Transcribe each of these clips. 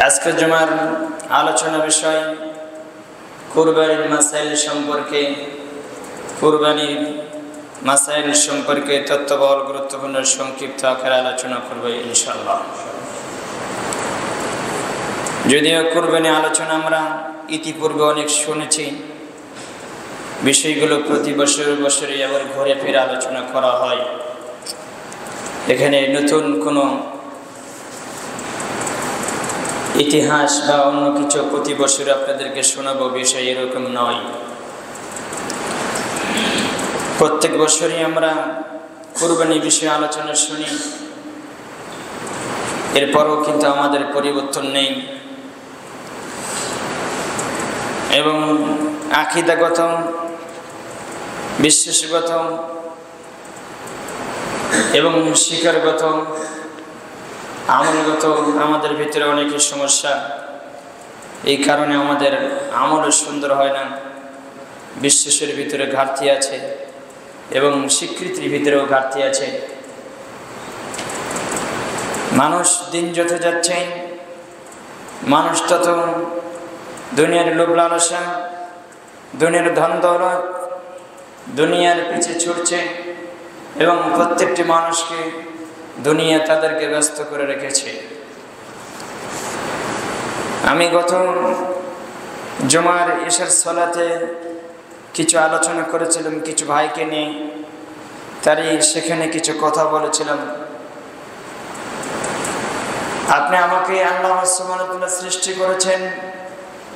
আজকে জুমার আলোচনা বিষয় কুরবানির মাসাইল সম্পর্কে। কুরবানির মাসাইল সম্পর্কে তথ্যবহুল গুরুত্বপূর্ণ সংক্ষিপ্ত আকারে আলোচনা করব ইনশাআল্লাহ। যদিও কুরবানি আলোচনা আমরা ইতিপূর্বে অনেক শুনেছি, বিষয়গুলো প্রতি বছরই আবার ঘুরে ফিরে আলোচনা করা হয়। এখানে নতুন কোনো ইতিহাস বা অন্য কিছু প্রতি বছর আপনাদেরকে শোনাবো বিষয় এরকম নয়। প্রত্যেক বছরই আমরা কুরবানি বিষয়ে আলোচনা শুনি, এরপরও কিন্তু আমাদের পরিবর্তন নেই এবং আকীদাগত, বিশ্বাসগত এবং শিকারগত, আমলগত আমাদের ভিতরে অনেকের সমস্যা। এই কারণে আমাদের আমলও সুন্দর হয় না, বিশ্বাসের ভিতরে ঘাটতি আছে এবং স্বীকৃতির ভিতরেও ঘাটতি আছে। মানুষ দিন যত যাচ্ছে, মানুষ তত দুনিয়ার লোভ লালসা, দুনিয়ার ধন দৌলত, দুনিয়ার পিছে ছুটছে এবং প্রত্যেকটি মানুষকে দুনিয়া তাদেরকে ব্যস্ত করে রেখেছে। আমি গত জুমার ইশার সালাতে কিছু আলোচনা করেছিলাম কিছু ভাইকে নিয়ে, তারই সেখানে কিছু কথা বলেছিলাম। আপনি আমাকে আল্লাহ সুবহানাহু ওয়া তাআলা সৃষ্টি করেছেন,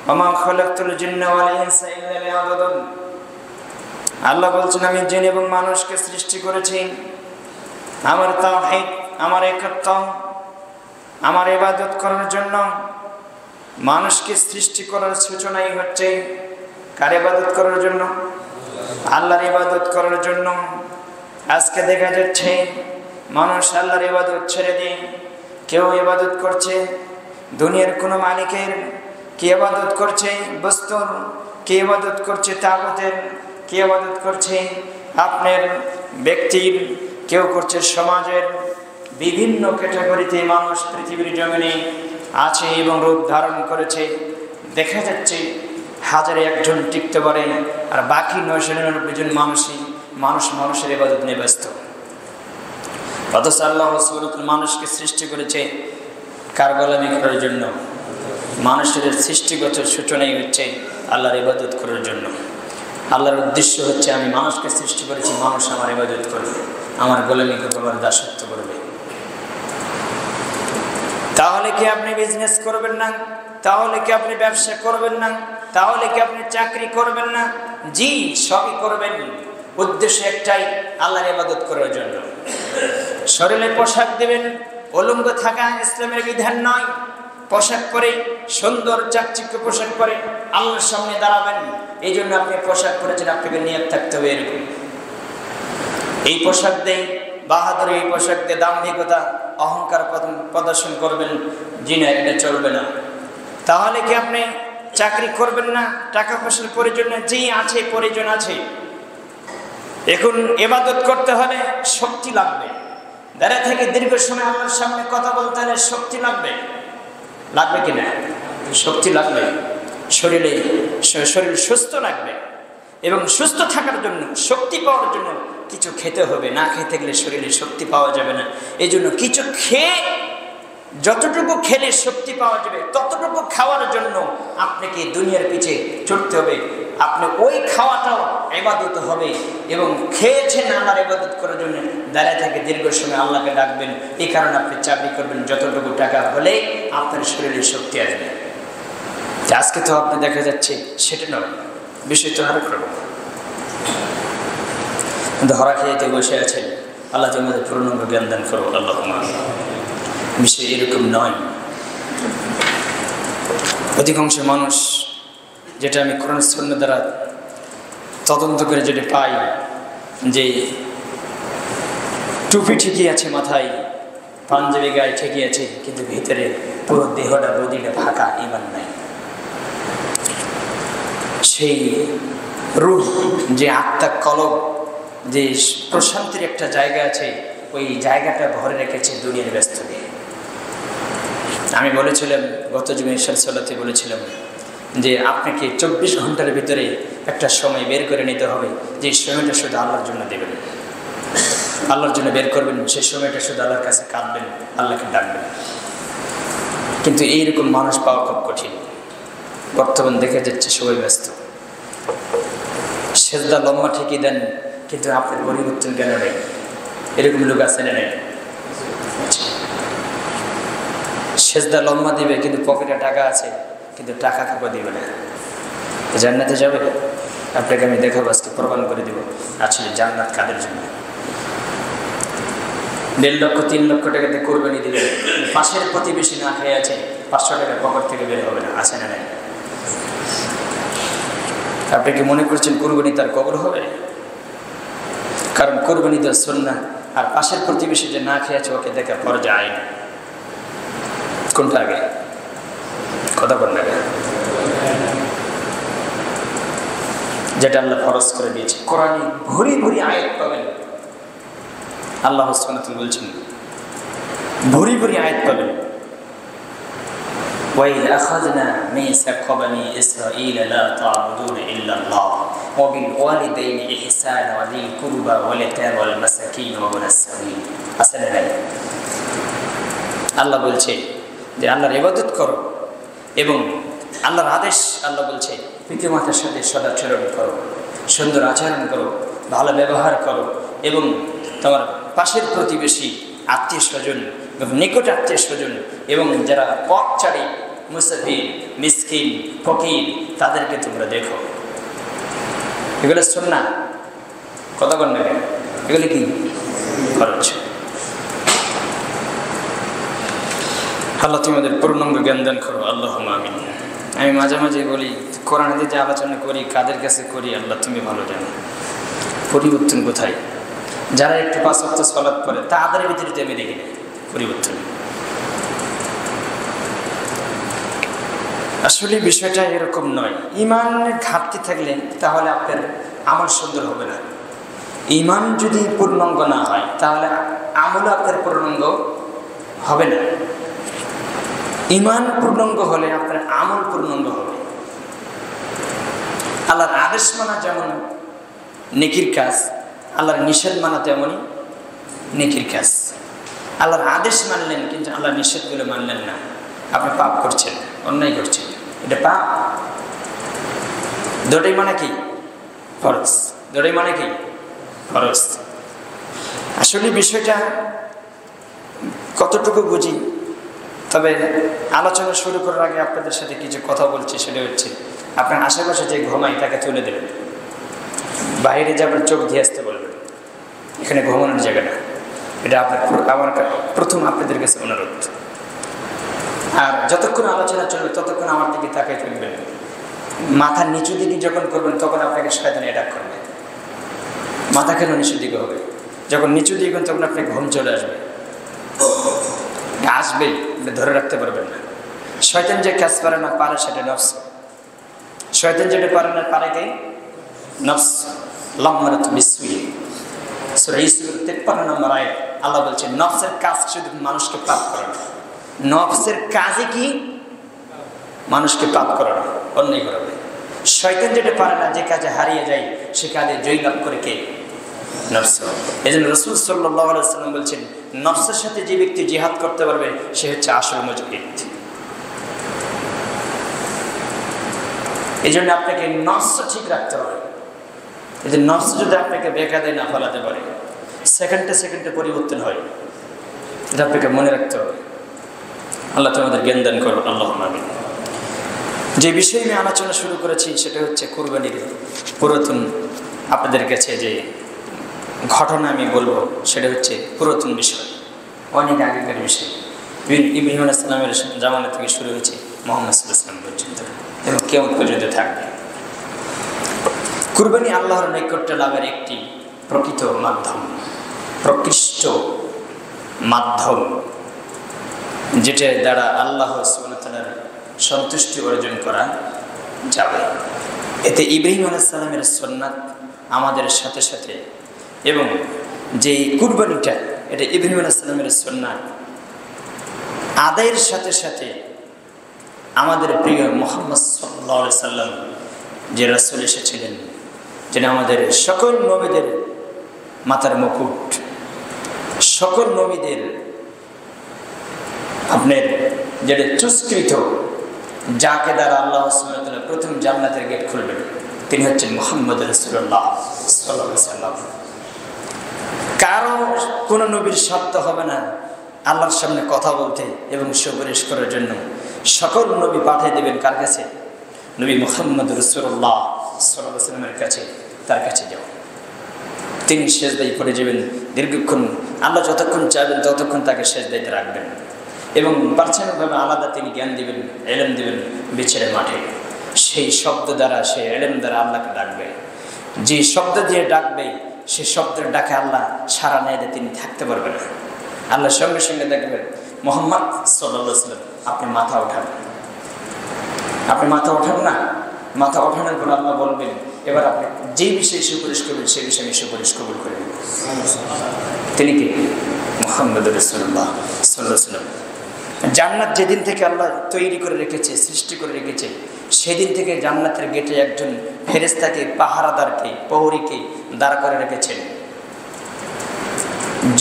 ওয়া মা খালাকতুল জিন্না ওয়াল ইনসা ইল্লা লিয়াবুদুন। আল্লাহ বলছেন আমি জিন এবং মানুষকে সৃষ্টি করেছি আমার তাওহীদ, আমার একত্ব, আমার ইবাদত করার জন্য। মানুষকে সৃষ্টি করার সূচনাই হচ্ছে কার ইবাদত করার জন্য? আল্লাহর ইবাদত করার জন্য। আজকে দেখা যাচ্ছে মানুষ আল্লাহর ইবাদত ছেড়ে দিয়ে কেউ ইবাদত করছে দুনিয়ার কোনো মালিকের, কে ইবাদত করছে বস্তুর, কে ইবাদত করছে তাগুতের, কে ইবাদত করছে আপনার ব্যক্তির, কেউ করছে সমাজের। বিভিন্ন ক্যাটাগরিতে মানুষ পৃথিবীর জমিনে আছে এবং রূপ ধারণ করেছে। দেখা যাচ্ছে হাজারে একজন টিকতে পারে আর বাকি ৯৯৯ জন মানুষের ইবাদত নিয়ে ব্যস্ত। অথচ আল্লাহ মানুষকে সৃষ্টি করেছে কার গোলামি করার জন্য? মানুষের সৃষ্টিগত সূচনাই হচ্ছে আল্লাহর ইবাদত করার জন্য। আল্লাহর উদ্দেশ্য হচ্ছে আমি মানুষকে সৃষ্টি করেছি, মানুষ আমার ইবাদত করবে, আমার গোলামি করবে, আমার দাসত্ব করবে। তাহলে কি আপনি বিজনেস করবেন না? তাহলে কি আপনি ব্যবসা করবেন না? তাহলে কি আপনি চাকরি করবেন না? জি, সবই করবেন। উদ্দেশ্য একটাই, আল্লাহর ইবাদত করার জন্য। শরীরে পোশাক দেবেন, উলঙ্গ থাকা ইসলামের বিধান নয়। পোশাক পরে, সুন্দর চাকচিক্য পোশাক পরে আল্লাহর সামনে দাঁড়াবেন, এই জন্য আপনি পোশাক পরেছেন, আপনাকে নিয়ত থাকতে হবে এরকম। এই পোশাক দিয়ে বাহাদুরি, এই পোশাক দিয়ে দাম্ভিকতা, অহংকার প্রদর্শন করবেন, জি না, এটা চলবে না। তাহলে কি আপনি চাকরি করবেন না? টাকা পয়সার প্রয়োজন? জি আছে, প্রয়োজন আছে। এখন ইবাদত করতে হলে শক্তি লাগবে, দাঁড়িয়ে থেকে দীর্ঘ সময় আল্লাহর সামনে কথা বলতে হলে শক্তি লাগবে। লাগবে কিনা? শক্তি লাগবে। শরীর সুস্থ লাগবে এবং সুস্থ থাকার জন্য, শক্তি পাওয়ার জন্য কিছু খেতে হবে। না খেতে গেলে শরীরে শক্তি পাওয়া যাবে না। এই জন্য কিছু খেয়ে, যতটুকু খেলে শক্তি পাওয়া যাবে ততটুকু খাওয়ার জন্য আপনাকে দুনিয়ার পিছে ছুটতে হবে। আপনি ওই খাওয়াটাও ইবাদত হবে এবং খেয়েছেন আল্লাহর ইবাদত করার জন্য, দাঁড়িয়ে থেকে দীর্ঘ সময় আল্লাহকে ডাকবেন। এই কারণে আপনি চাকরি করবেন, যতটুকু টাকা হলে আপনার শরীরে শক্তি আসবে। আজকে তো আপনি দেখা যাচ্ছে সেটা নয়, বিষয় তো আরো করব। ধরা খেয়েতে বসে আছেন, আল্লাহ তোমাদের পূর্ণাঙ্গ জ্ঞান দান করো, আল্লাহ। বিষয় এরকম নয়। অধিকাংশ মানুষ, যেটা আমি কোরআন সুন্নাহ দ্বারা তদন্ত করে যেটা পাই, যে টুপি ঠিকই আছে মাথায়, পাঞ্জাবি গায়ে ঠিকই আছে, কিন্তু ভিতরে পুরো দেহটা, বদিটা ফাঁকা, ঈমান নাই। সেই রূহ, যে আত্মা কলব, যে প্রশান্তির একটা জায়গা আছে, ওই জায়গাটা ভরে রেখেছে দুনিয়ার ব্যস্ত দিয়ে। আমি বলেছিলাম গত জুমার সালাতে বলেছিলাম যে আপনাকে 24 ঘন্টার ভিতরে একটা সময় বের করে নিতে হবে, যে সময়টা শুধু আল্লাহর জন্য দেবেন, আল্লাহর জন্য বের করবেন। সেই সময়টা শুধু আল্লাহর কাছে কাঁদবেন, আল্লাহকে ডাকবেন। কিন্তু এইরকম মানুষ পাওয়া খুব কঠিন। বর্তমান দেখা যাচ্ছে সবাই ব্যস্ত, সেজদা লম্বা ঠিকই দেন কিন্তু আপনার পরিবর্তন কেন নেই? এরকম লোক আছে না? নেই। সেজদা লম্বা দিবে কিন্তু পকেটে টাকা আছে, কিন্তু টাকা খাপা দিবে না। জান্নাতে যাবে? আপনাকে আমি দেখাবো, আজকে প্রমাণ করে দিব আসলে জান্নাত কাদের জন্য। 1.5 লক্ষ 3 লক্ষ টাকাতে কোরবানি দিবে, পাশের প্রতিবেশী না খেয়ে আছে, 500 টাকা পকেট থেকে বের হবে না। আছে না? নাই। আপনি কি মনে করছেন কোরবানি তার কবুল হবে? কারণ কোরবানি তো সুন্নাহ, আর পাশের প্রতিবেশী যে না খেয়ে আছে ওকে দেখা ফরজ আইন। কোনটা আগে? কথা বল না। যেটা আল্লাহ ফরজ করে দিয়েছে, কোরআনে ভরি ভরি আয়াত পাবেন। আল্লাহ সুবহানাহু বলছেন, ভরি ভরি আয়াত পাবেন। وَإِذْ أَخَذْنَا مِيثَاقَ بَنِي إِسْرَائِيلَ لَا تَعْبُدُونَ إِلَّا اللَّهَ وَبِالْوَالِدَيْنِ إِحْسَانًا وَذِي الْقُرْبَى وَالْيَتَامَى وَالْمَسَاكِينَ وَابْنَ السَّبِيلِ। আসেন না? আল্লাহ বলছে যে আল্লাহর ইবাদত করো এবং আল্লাহর আদেশ। আল্লাহ বলছে পিতামাতার সাথে সদাচরণ করো, সুন্দর আচরণ করো, ভালো ব্যবহার করো এবং তোমার পাশের প্রতিবেশী, আত্মীয় স্বজন, নিকট আত্মীয় স্বজন এবং যারা পথচারী, মুসাফির, মিসকিন, ফকির, তাদেরকে তোমরা দেখো। এগুলো সুন্নাহ। কথা বল না, এগুলি কি খরচ? আল্লাহ তুমি আমাদের পূর্ণাঙ্গ জ্ঞান দান করো, আল্লাহুম্মা আমিন। আমি মাঝে মাঝে বলি, কোরআনে যে আলোচনা করি কাদের কাছে করি আল্লাহ তুমি ভালো জানো। পরিবর্তন কোথায়? যারা একটু 5 ওয়াক্ত সালাত পড়ে তাদের ভিতরে আমি দেখি না পরিবর্তন। আসলে বিষয়টা এরকম নয়। ইমানের ঘাটতি থাকলে তাহলে আপনার আমল সুন্দর হবে না। ইমান যদি পূর্ণাঙ্গ না হয় তাহলে আমল আপনার পূর্ণাঙ্গ হবে না। ইমান পূর্ণাঙ্গ হলে আপনার আমল পূর্ণাঙ্গ হবে। আল্লাহর আদেশ মানা যেমন নেকির কাজ, আল্লাহর নিষেধ মানা তেমনই নেকির কাজ। আল্লাহর আদেশ মানলেন কিন্তু আল্লাহর নিষেধগুলো মানলেন না, আপনি পাপ করছেন, অন্যায় করছেন, এটা পাপ। দুটোই মানে কি? ফরজ। দুটোই মানে কি? ফরজ। আসলে বিষয়টা কতটুকু বুঝি, তবে আলোচনা শুরু করার আগে আপনাদের সাথে কিছু কথা বলছি। সেটা হচ্ছে আপনার আশেপাশে যে ঘুমাই তাকে তুলে দেবেন, বাইরে যাবেন চোখ দিয়ে আসতে বলবেন, এখানে ঘুমানোর জায়গা না। এটা আপনার আমার প্রথম আপনাদের কাছে অনুরোধ। আর যতক্ষণ আলোচনা চলবে ততক্ষণ আমার দিকে তাকাই থাকবেন। মাথা নিচু দিকে যখন করবেন তখন আপনাকে শয়তান অ্যাটাক করবে। মাথা কেন নিচু দিকে হবে? যখন নিচু দিকে তখন আপনাকে ঘুম চলে আসবে, আসবেই, ধরে রাখতে পারবেন না। শয়তান যে কাজ পারে না, পারে সেটা নফস। শয়তান যেটা পারে না, পারে কে? নফস। লাম্মারাত বিসুই সূরা ইউসুফের 53 নম্বর আয়াত আল্লাহ বলছেন নফসের কাজ শুধু মানুষকে পাপ করে না। নফসের কাজে কি? মানুষকে পাপ করে না, অন্যায় করাবে। শয়তান যেটা পারে না, যে কাজে হারিয়ে যায়, সে কাজে জয় লাভ করে কে? নফস। এই জন্য রাসূল সাল্লাল্লাহু আলাইহি ওয়াসাল্লাম বলছেন নফসের সাথে যে ব্যক্তি জিহাদ করতে পারবে সে হচ্ছে আসল মুজাহিদ। এই জন্য আপনাকে নফস ঠিক রাখতে হবে। এই যে নফস যদি আপনাকে বেকায়দায় না ফেলাতে পারে, সেকেন্ডে সেকেন্ডে পরিবর্তন হয়, এটা আপনাকে মনে রাখতে হবে। আল্লাহ তোমাদের জ্ঞান দান করো, আল্লাহুম্মা আমিন। যে বিষয়ে আমি আলোচনা শুরু করেছি সেটা হচ্ছে কুরবানির পুরাতন আপনাদের কাছে যে ঘটনা আমি বলবো সেটা হচ্ছে পুরাতন বিষয়, অনেক আগেকার বিষয়। ইব্রাহিম আলাইহিস সালামের জামানা থেকে শুরু হয়েছে মুহাম্মদ সাল্লাল্লাহু আলাইহি ওয়াসাল্লাম পর্যন্ত এবং কিয়ামত পর্যন্ত থাকবে। কুরবানি আল্লাহর নৈকট্য লাভের একটি প্রকৃত মাধ্যম, প্রকৃষ্ট মাধ্যম, যেটা দ্বারা আল্লাহ সুবহানাহু ওয়া তাআলার সন্তুষ্টি অর্জন করা যাবে। এতে ইব্রাহিম আলাইহিস সালামের সুন্নাত আমাদের সাথে সাথে এবং যে কুরবানিটা এটা ইব্রাহিম আলাইহিস সালামের সুন্নাত আদায়ের সাথে সাথে আমাদের প্রিয় মুহাম্মদ সাল্লাল্লাহু আলাইহি সাল্লাম যে রাসূল এসেছিলেন, যিনি আমাদের সকল নবীদের মাথার মুকুট, সকল নবীদের আপনার যেটা চুস্কৃত, যাকে দ্বারা আল্লাহ সুবহানাহু ওয়া তাআলা প্রথম জান্নাতের গেট খুলবেন, তিনি হচ্ছেন মুহাম্মদ রাসূলুল্লাহ সাল্লাল্লাহু আলাইহি সাল্লাম। কারো কোনো নবীর শব্দ হবে না আল্লাহর সামনে কথা বলতে এবং সুপারিশ করার জন্য। সকল নবী পাঠিয়ে দেবেন কার কাছে? নবী মুহাম্মদ রাসূলুল্লাহ সাল্লাল্লাহু আলাইহি সাল্লামের কাছে, তার কাছে যাও। তিনি সেজদায় পড়ে যাবেন দীর্ঘক্ষণ, আল্লাহ যতক্ষণ চাইবেন ততক্ষণ তাকে সেজদাইতে রাখবেন এবং পার্সোনালভাবে আলাদা তিনি জ্ঞান দিবেন, এলেম দিবেন বিছের মাঠে। সেই শব্দ দ্বারা, সেই এলেম দ্বারা আল্লাহকে ডাকবে। যে শব্দ দিয়ে ডাকবে সে শব্দের ডাকে আল্লাহ সাড়া নেয়, তিনি থাকতে পারবেন না। আল্লাহ সঙ্গে সঙ্গে দেখবেন মুহাম্মদ সাল্লাল্লাহু আলাইহি ওয়াসাল্লাম আপনি মাথা ওঠান, আপনি মাথা ওঠান না। মাথা ওঠানোর পর আল্লাহ বলবেন এবার আপনি যে বিষয়ে সুপারিশ করবেন সেই বিষয়ে আমি সুপারিশ কবুল করে নেব। তিনি কি? মুহাম্মদ রাসূলুল্লাহ সাল্লাল্লাহু আলাইহি ওয়াসাল্লাম। জান্নাত যেদিন থেকে আল্লাহ তৈরি করে রেখেছে, সৃষ্টি করে রেখেছে, সেদিন থেকে জান্নাতের গেটে একজন ফেরেশতাকে, পাহারাদারকে, প্রহরীকে দাঁড় করে রেখেছেন।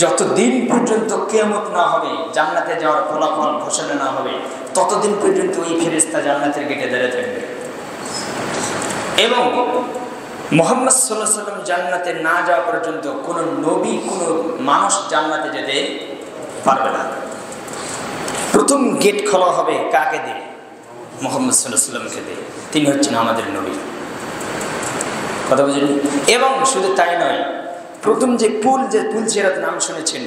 যতদিন পর্যন্ত কিয়ামত না হবে, জান্নাতে যাওয়ার ফলাফল ঘোষণা না হবে, ততদিন পর্যন্ত ওই ফেরেশতা জান্নাতের গেটে দাঁড়িয়ে থাকবে। এবং মুহাম্মদ সাল্লাল্লাহু আলাইহি ওয়াসাল্লাম জান্নাতে না যাওয়া পর্যন্ত কোনো নবী, কোনো মানুষ জান্নাতে যেতে পারবে না। প্রথম গেট খোলা হবে কাকে দিয়ে? মুহাম্মদ সাল্লাল্লাহু আলাইহি ওয়াসাল্লামকে দিয়ে। তিনি হচ্ছেন আমাদের নবী। কথা বুঝলেন? এবং শুধু তাই নয়, প্রথম যে পুল সিরাত নাম শুনেছেন,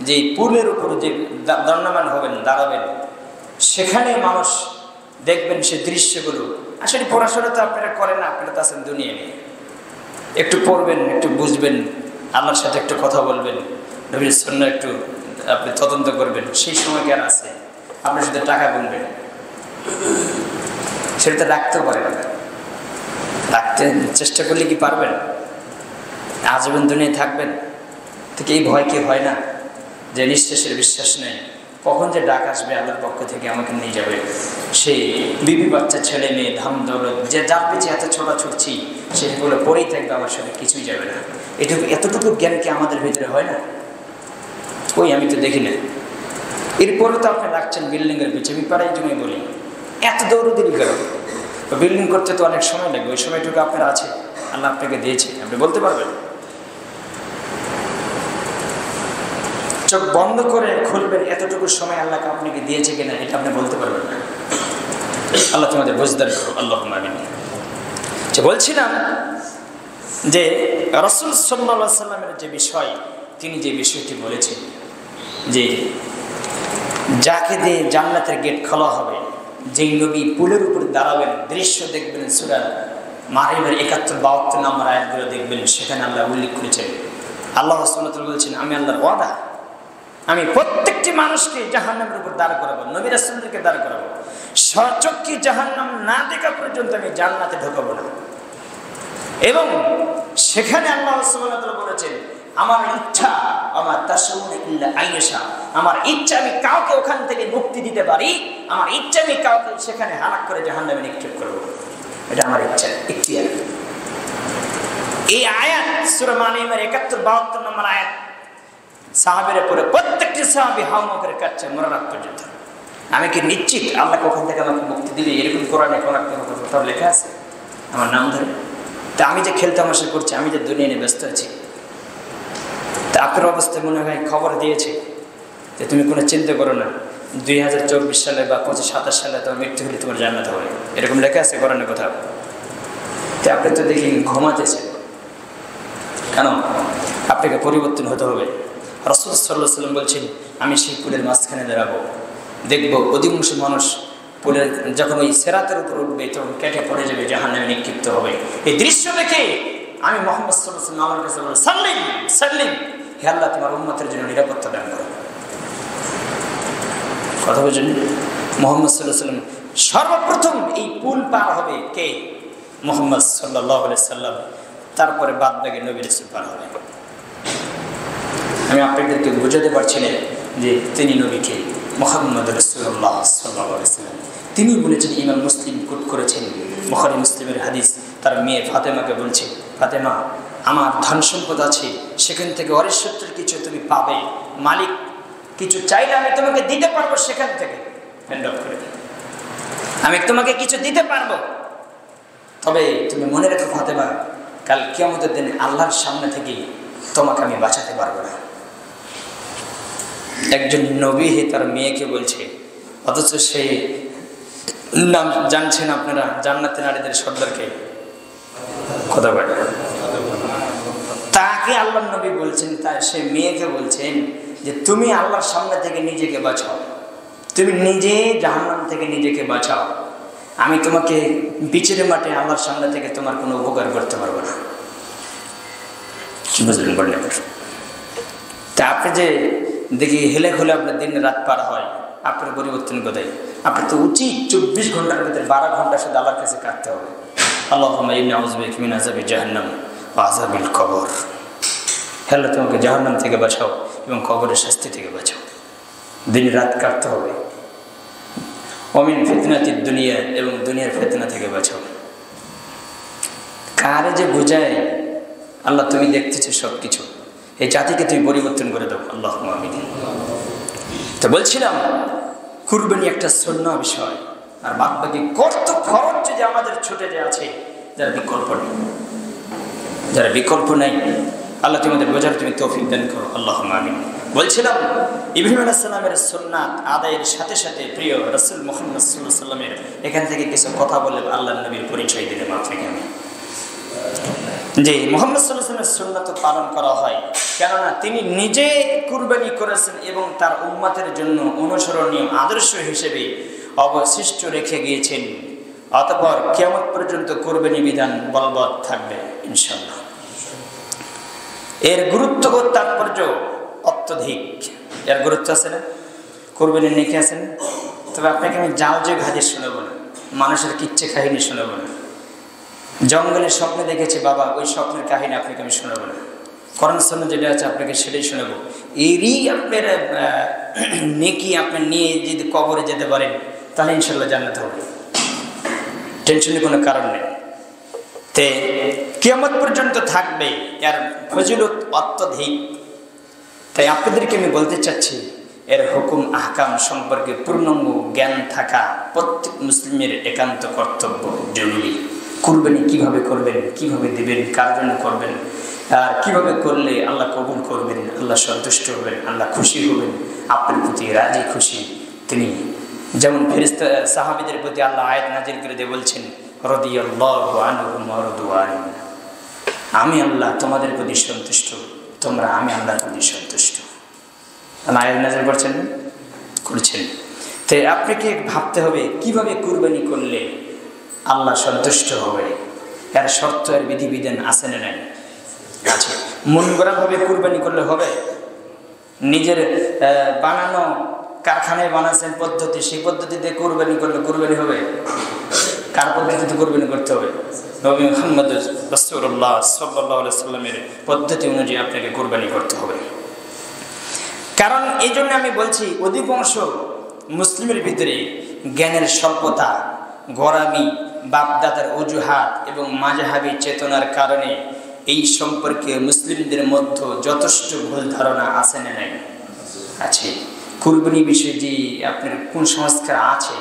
যে পুলের উপর যে দণ্ডায়মান হবেন, দাঁড়াবেন, সেখানে মানুষ দেখবেন সে দৃশ্যগুলো। আসলে পড়াশোনা তো আপনারা করেন না, আপনারা তো আছেন দুনিয়া নিয়ে। একটু পড়বেন, একটু বুঝবেন, আল্লাহর সাথে একটু কথা বলবেন, নবীর সুন্নাহ একটু আপনি তদন্ত করবেন। সেই সময় জ্ঞান আছে, আপনার সাথে টাকা গুনবেন, সেটা তো রাখতেও পারেন না। রাখতে চেষ্টা করলে কি পারবেন? আজীবন দুনিয়ায় থাকবেন, থেকে এই ভয় কি হয় না যে নিঃশ্বাসের বিশ্বাস নেই, কখন যে ডাক আসবে আল্লাহর পক্ষ থেকে আমাকে নিয়ে যাবে। সেই বিবি বাচ্চা, ছেলে মেয়ে, ধাম দৌলত, যে যার পেছে এত ছোটা ছুটছি, সেগুলো পরেই থাকবে, আমার সাথে কিছুই যাবে না। এতটুকু জ্ঞান কি আমাদের ভিতরে হয় না? ওই আমি তো দেখি না। এরপরে তো আপনি রাখছেন বিল্ডিংয়ের পিছিয়ে। আমি পাড়াই জমি বলি, এত দৌড়দিলি কেন? বিল্ডিং করতে তো অনেক সময় লাগবে, ওই সময়টুকু আপনার আছে, আল্লাহ আপনাকে দিয়েছে, আপনি বলতে পারবেন? চোখ বন্ধ করে খুলবেন, এতটুকু সময় আল্লাহকে আপনাকে দিয়েছে কিনা এটা আপনি বলতে পারবেন না। আল্লাহ তোমাদের বুঝদার করো, আল্লাহুম্মা আমিন। বলছিলাম যে রাসূল সাল্লাল্লাহু আলাইহি ওয়াসাল্লামের যে বিষয়, তিনি যে বিষয়টি বলেছেন যে যাকে দিয়ে জান্নাতের গেট খোলা হবে, যেই নবী পুলের উপর দাঁড়াবেন, দৃশ্য দেখবেন, সূরা মারিয়ামের ৭১-৭২ নম্বর আয়াতগুলো দেখবেন, সেখানে আল্লাহ উল্লেখ করেছেন। আল্লাহ সুবহানাহু ওয়া তাআলা বলেছেন, আমি আল্লাহর ওয়াদা, আমি প্রত্যেকটি মানুষকে জাহান্নামের উপর দাঁড় করাবো, নবী রাসূলদেরকে দাঁড় করাবো, স্বচক্ষে জাহান্নাম না দেখা পর্যন্ত আমি জান্নাতে ঢোকাবো না। এবং সেখানে আল্লাহ সুবহানাহু ওয়া তাআলা বলেছেন, আমার ইচ্ছা, আমার তাশাউনা ইল্লা আইয়াশা, আমার ইচ্ছা আমি কাউকে ওখান থেকে মুক্তি দিতে পারি, আমার ইচ্ছা আমি কাউকে সেখানে হালাক করে জাহান্নামে নিক্ষেপ করবো। এটা আমার ইচ্ছা, ইখতিয়ার। এই আয়াত সূরা মারিয়ামের ৭১-৭২ নম্বর আয়াত সাহাবীরা পড়ে প্রত্যেকটি সাহাবী হাওমাও করে কাটছে মরার আগ পর্যন্ত। আমি কি নিশ্চিত আল্লাহ কখন থেকে আমাকে মুক্তি দিবে? এরকম কোরআনে কোন একটা কথা লেখা আছে আমার নাম ধরে? তা আমি যে খেলতে তামাশা করছি, আমি যে দুনিয়া নিয়ে ব্যস্ত আছি, তা আপনার অবস্থায় মনে হয় খবর দিয়েছে যে তুমি কোনো চিন্তা করো না, 2024 সালে বা 25-27 সালে তোমার মৃত্যু হলে তোমার জান্নাত হবে, এরকম লেখা আছে কোরআনে কোথাও? তো আপনি তো দেখি ঘুমাতেছেন কেন? আপনাকে পরিবর্তন হতে হবে। রাসূল সাল্লাল্লাহু আলাইহি ওয়াসাল্লাম বলছেন, আমি সেই পুলের মাঝখানে দাঁড়াবো, দেখবো অধিকাংশ মানুষ পুলের যখন ওই সিরাতের উপর উঠবে তখন কেটে পড়ে যাবে, জাহান্নামে নিক্ষিপ্ত হবে। এই দৃশ্য দেখে আমি মুহাম্মদ সাল্লাল্লাহু আলাইহি ওয়াসাল্লাম আমার কাছে বললাম, সাল্লিম সাল্লিম, হে আল্লাহ তোমার উম্মতের জন্য নিরাপত্তা দান করো। কথা বুঝলেন? মুহাম্মদ সাল্লাল্লাহু আলাইহি ওয়াসাল্লাম সর্বপ্রথম এই পুল পার হবে কে? মুহাম্মদ সাল্লাল্লাহু আলাইহি ওয়াসাল্লাম। তারপরে বাদ বাকি নবী রাসূল পার হবে। আমি আপনাদেরকে বোঝাতে পারছি না যে তিনি নবী কে। মুহাম্মদ রাসূলুল্লাহ সাল্লাল্লাহু আলাইহি ওয়াসাল্লাম তিনি বলেছেন, ইমাম মুসলিম কোট করেছেন বুখারী মুসলিমের হাদিস, তার মেয়ে ফাতেমাকে বলছে, ফাতেমা আমার ধন সম্পদ আছে, সেখান থেকে অরিসত্তর কিছু তুমি পাবে, মালিক কিছু চাইলে আমি তোমাকে দিতে পারবো, সেখান থেকে হ্যান্ড অফ করে আমি তোমাকে কিছু দিতে পারবো, তবে তুমি মনে রেখো ফাতেমা, কাল কিয়ামতের দিনে আল্লাহর সামনে থেকে তোমাকে আমি বাঁচাতে পারবো না। একজন নবী তার মেয়েকে বলছে, অথচ সে নাম জানছেন আপনারা জান্নাতে নারীদের সর্দারকে, কথা বলে তাকে আল্লাহর নবী বলছেন, তাই সে মেয়েকে বলছেন যে তুমি আল্লাহর সামনে থেকে নিজেকে বাঁচাও, তুমি নিজে জাহান্নাম থেকে নিজেকে বাঁচাও, আমি তোমাকে বিচের মাঠে আল্লাহর সামনে থেকে তোমার কোনো উপকার করতে পারবো না। কি বুঝলেন বললেন? তা আপনি যে দেখি হেলে খুলে আপনার দিন রাত পার হয়, আপনার পরিবর্তন কোথায়? আপনার তো উচিত 24 ঘন্টার ভিতরে 12 ঘন্টা শুধু আল্লাহর কাছে কাটতে হবে। আল্লাহুম্মা ইন্নী আউযু বিকা মিন আযাবি জাহান্নাম ওয়া আযাবিল কবর। হে আল্লাহ, তোমাকে জাহান্নাম থেকে বাঁচাও এবং কবরের শাস্তি থেকে বাঁচাও। দিন রাত কাটতে হবে। ওমিন ফিতনাতিদ দুনিয়া, এবং দুনিয়ার ফিতনা থেকে বাঁচাও। কারে যে বোঝায়, আল্লাহ তুমি দেখতেছো সব কিছু, এই জাতিকে তুমি পরিবর্তন করে দাও, আল্লাহুম্মা আমিন। তো বলছিলাম কুরবানি একটা সুন্নাহ বিষয়, আর বাদ বাকি কত খরচ যদি আমাদের ছুটে যে আছে, যারা বিকল্প নেই, যারা বিকল্প নেই, আল্লাহ তোমাদের বোঝার তুমি তৌফিক দান করো, আল্লাহুম্মা আমিন। বলছিলাম ইব্রাহিম আলাইহিস সালামের সুন্নাত আদায়ের সাথে সাথে প্রিয় রাসূল মুহাম্মদ সাল্লাল্লাহু আলাইহি ওয়াসাল্লামের এখান থেকে কিছু কথা বলে আল্লাহর নবীর পরিচয় দিলে মাত্র এখানে যে মুহাম্মদ সাল্লাল্লাহু আলাইহি ওয়াসাল্লামের সুন্নাত পালন করা হয়, কেননা তিনি নিজে কুরবানি করেছেন এবং তার উম্মতের জন্য অনুসরণীয় আদর্শ হিসেবে অবশিষ্ট রেখে গিয়েছেন। অতঃপর কিয়ামত পর্যন্ত কুরবানি বিধান বলবৎ থাকবে ইনশাআল্লাহ। এর গুরুত্ব ও তাৎপর্য অত্যধিক, এর গুরুত্ব আছে না, কুরবানির নেকি আছে না। তবে আপনাকে আমি জাল যে হাদিস শোনাবো না, মানুষের কিচ্ছা কাহিনী শোনাবো না, জঙ্গলের স্বপ্নে দেখেছে বাবা, ওই স্বপ্নের কাহিনী আপনাকে আমি শোনাবো না। কোরআন সুন্নাহ যেটা আছে আপনাকে সেটাই শোনাবো। এরই আপনার নেকি আপনি নিয়ে যদি কবরে যেতে পারেন, তাহলে ইনশাল্লাহ জান্নাত হবে, টেনশনের কোনো কারণ নেই। তে কিয়ামত পর্যন্ত থাকবে, এর ফজিলত অত্যধিক। তাই আপনাদেরকে আমি বলতে চাচ্ছি, এর হুকুম আহকাম সম্পর্কে পূর্ণাঙ্গ জ্ঞান থাকা প্রত্যেক মুসলিমের একান্ত কর্তব্য, জরুরি। কুরবানি কিভাবে করবেন, কিভাবে দেবেন, কার জন্য করবেন, আর কিভাবে করলে আল্লাহ কবুল করবেন, আল্লাহ সন্তুষ্ট হবেন, আল্লাহ খুশি হবেন, আপনার প্রতি রাজি খুশি তিনি। যেমন ফেরেশতা সাহাবীদের প্রতি আল্লাহ আয়াত নাযিল করে দিয়ে বলছেন, রাদিয়াল্লাহু আনহুম ওয়া রাদু আন, আমি আল্লাহ তোমাদের প্রতি সন্তুষ্ট, তোমরা আমি আল্লাহর প্রতি সন্তুষ্ট। আল্লাহ আয়াত নাযিল করছেন। তাই আপনাকে ভাবতে হবে কিভাবে কুরবানি করলে আল্লাহ সন্তুষ্ট হবে, এর শর্ত এর বিধিবিধান আছে না নাই? আছে। মন গড়াভাবে কুরবানি করলে হবে? নিজের বানানো কারখানায় বানাচ্ছেন পদ্ধতি, সেই পদ্ধতিতে কুরবানি করলে কুরবানি হবে? কার পদ্ধতিতে কুরবানি করতে হবে? নবী মুহাম্মদ রাসূলুল্লাহ সাল্লাল্লাহু আলাইহি ওয়াসাল্লামের পদ্ধতি অনুযায়ী আপনাকে কুরবানি করতে হবে। কারণ এই জন্য আমি বলছি, অধিকাংশ মুসলিমের ভিতরে জ্ঞানের স্বল্পতা, গোঁড়ামি, বাপদাদার অজুহাত এবং মাযহাবী চেতনার কারণে এই সম্পর্কে মুসলিমদের মধ্যে যথেষ্ট ভুল ধারণা আছে না নাই? আছে। কুরবানি বিষয়ে যে আপনার কোন সংস্কার আছে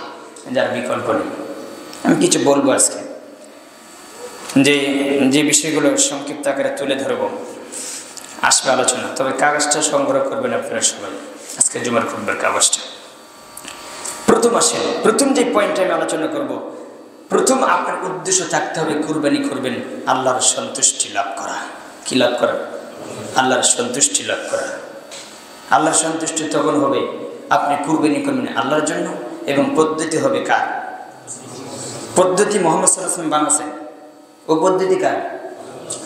যার বিকল্প নেই। আমি কিছু বলবো আজকে, যে বিষয়গুলো সংক্ষিপ্ত আকারে তুলে ধরব, আসবে আলোচনা। তবে কাগজটা সংগ্রহ করবেন আপনারা সবাই, আজকে জুমার খুতবার কাগজটা। প্রথম যে পয়েন্টে আমি আলোচনা করব, প্রথম আপনার উদ্দেশ্য থাকতে হবে কুরবানি করবেন আল্লাহর সন্তুষ্টি লাভ করা। কি লাভ করা? আল্লাহর সন্তুষ্টি লাভ করা। আল্লাহর সন্তুষ্টি তখন হবে আপনি কুরবানি করবেন আল্লাহর জন্য, এবং পদ্ধতি হবে কার? পদ্ধতি মুহাম্মদ সাল্লাল্লাহু আলাইহি ওয়াসাল্লাম বানাছেন, ও পদ্ধতি কার?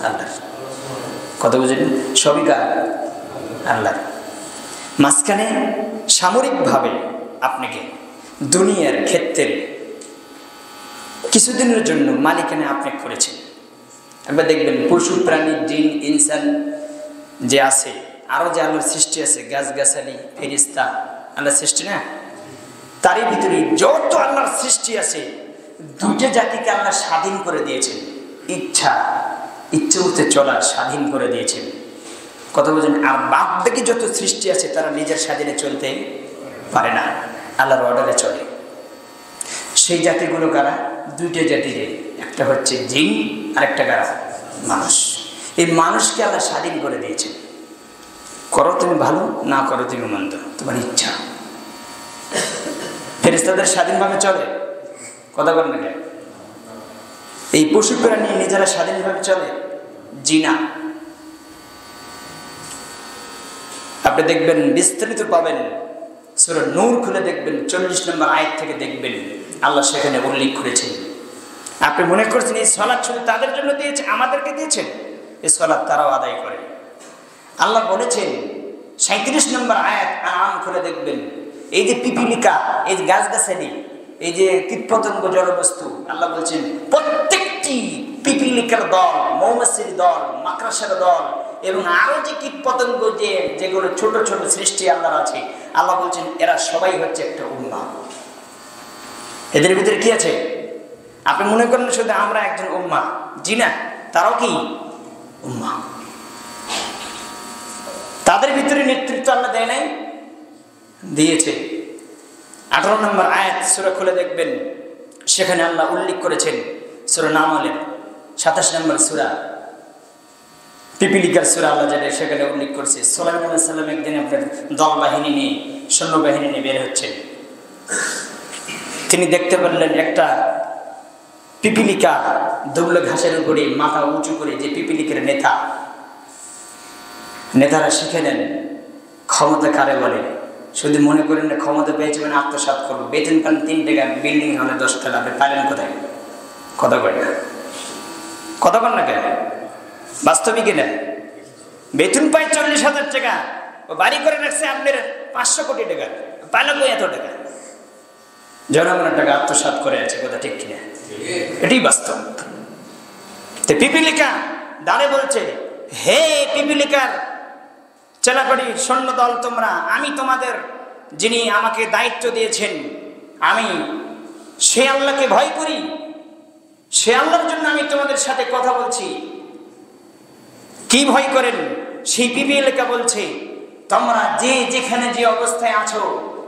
আল্লাহর। কথা বুঝলেন? সবই কার? আল্লাহর। মাঝখানে সামরিকভাবে আপনাকে দুনিয়ার ক্ষেত্রে কিছুদিনের জন্য মালিকানা আপনি করেছেন। একবার দেখবেন পশু প্রাণী, জিন, ইনসান যে আছে, আরও যে আল্লাহর সৃষ্টি আছে, গাছগাছালি, ফেরেশতা, আল্লাহ সৃষ্টি না, তারই ভিতরে যত আল্লাহর সৃষ্টি আছে দুইটা জাতিকে আল্লাহ স্বাধীন করে দিয়েছেন, ইচ্ছে মতো চলার স্বাধীন করে দিয়েছেন। কথা বলছেন? আর বাদ বাকি যত সৃষ্টি আছে তারা নিজের স্বাধীনে চলতে পারে না, আল্লাহর অর্ডারে চলে। সেই জাতিগুলো কারা? দুইটা জাতি, একটা হচ্ছে জিন আর একটা কারা? মানুষ। এই মানুষকে আল্লাহ স্বাধীন করে দিয়েছেন, করো তুমি ভালো, না করো তুমি মন্দ, তোমার ইচ্ছা। ফেরেশতাদের স্বাধীনভাবে চলে, কথা বলেন না? এই পশু প্রাণী নিজেরা স্বাধীনভাবে চলে? জিনা। আপনি দেখবেন বিস্তারিত পাবেন, সূরা নূর খুলে দেখবেন 40 নম্বর আয়াত থেকে দেখবেন আল্লাহ সেখানে উল্লেখ করেছেন। আপনি মনে করছেন এই সালাত শুধু তাদের জন্য দিয়েছে, আমাদেরকে দিয়েছেন? এই সালাত তারাও আদায় করে। আল্লাহ বলেছেন 37 নম্বর আয়াত আনাম খুলে দেখবেন, এই যে পিপিলিকা, এই যে গাছগাছালি, এই যে কীটপতঙ্গ জড়বস্তু, আল্লাহ বলছেন প্রত্যেকটি পিপিলিকার দল, মৌমাছির দল, মাকড়সার দল এবং আরো যে কীটপতঙ্গ যেগুলো ছোট ছোট সৃষ্টি আল্লাহর আছে, আল্লাহ বলছেন এরা সবাই হচ্ছে একটা উম্মাহ। এদের ভিতরে কি আছে? আপনি মনে করেন শুধু আমরা একজন উম্মাহ, জি না, তারাও কি উম্মাহ। তাদের ভিতরে নেতৃত্ব আল্লাহ দেয় নাই? দিয়েছে। 18 নম্বর আয়াত সূরা খুলে দেখবেন, সেখানে আল্লাহ উল্লেখ করেছেন সূরা নামলের 27 নম্বর সূরা, পিপিলিকার সূরা আল্লাহ যেটা সেখানে উল্লেখ করেছে। সুলাইমান আলাইহিস সালাম একদিন আপনার দল বাহিনী নিয়ে, সৈন্যবাহিনী নিয়ে বের হচ্ছেন। তিনি দেখতে পারলেন একটা পিপিলিকা দুবলে ঘাসের উপরে মাথা উঁচু করে, যে পিপিলিকার নেতারা শিখে নেন ক্ষমতা কারে বলে। শুধু মনে করেন না ক্ষমতা পেয়েছে মানে আত্মসাৎ করবো, বেতন পান 3 টাকা, বিল্ডিং হলে 10 টাকা, আপনি পাইলেন কোথায়? কথা কয় না, কথা বল না কেন? বাস্তবিক না, বেতন পায় 40,000 টাকা, ও বাড়ি করে রাখছে আপনার 500 কোটি টাকা, পাইল কই এত টাকা? জনগণের টাকা আত্মসাৎ করে আছে, কথা ঠিক কিনা? এটাই বাস্তব। তো পিপিলিকা দাঁড়ে বলছে, হে পিপিলিকার চেলাপাড়ি সৈন্য দল তোমরা, আমি তোমাদের যিনি আমাকে দায়িত্ব দিয়েছেন, আমি সে আল্লাহকে ভয় করি, সে আল্লাহর জন্য আমি তোমাদের সাথে কথা বলছি। কি ভয় করেন? সেই পিপিলিকা বলছে, তোমরা যে যেখানে যে অবস্থায় আছো,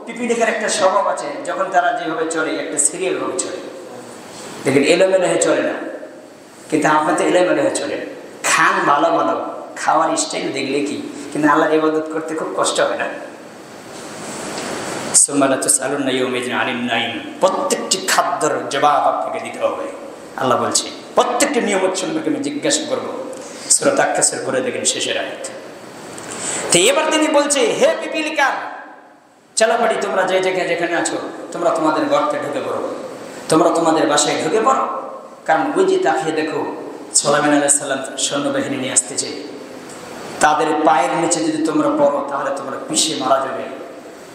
পিপিলিকার একটা স্বভাব আছে, যখন তারা যেভাবে চলে একটা সিরিয়াল ভাবে চলে, দেখেন এলোমেলো হয়ে চলে না, কিন্তু আপনি তো এলোমেলো হয়ে চলেন। খান ভালো ভালো, খাওয়ার স্টাইল দেখলে কি, কিন্তু আল্লাহর ইবাদত করতে খুব কষ্ট হয় না? প্রত্যেকটি খাদ্যের জবাব আপনাকে দিতে হবে। আল্লাহ বলছে প্রত্যেকটি নিয়মত সম্পর্কে আমি জিজ্ঞাসা করবো। সূরা তাকাসুর করে দেখেন শেষের আয়াত। তো এবার তিনি বলছে, হে পিপিলিকার চালাপাড়ি, তোমরা যে যেখানে আছো, তোমরা তোমাদের গর্তে ঢুকে পড়ো, তোমরা তোমাদের বাসায় ঢুকে পড়ো। কারণ ওই যে তাকিয়ে দেখো, সুলাইমান আলাইহিস সালাম সৈন্যবাহিনী নিয়ে আসতেছে, তাদের পায়ের নিচে যদি তোমরা পড়ো তাহলে তোমরা পিষে মারা যাবে।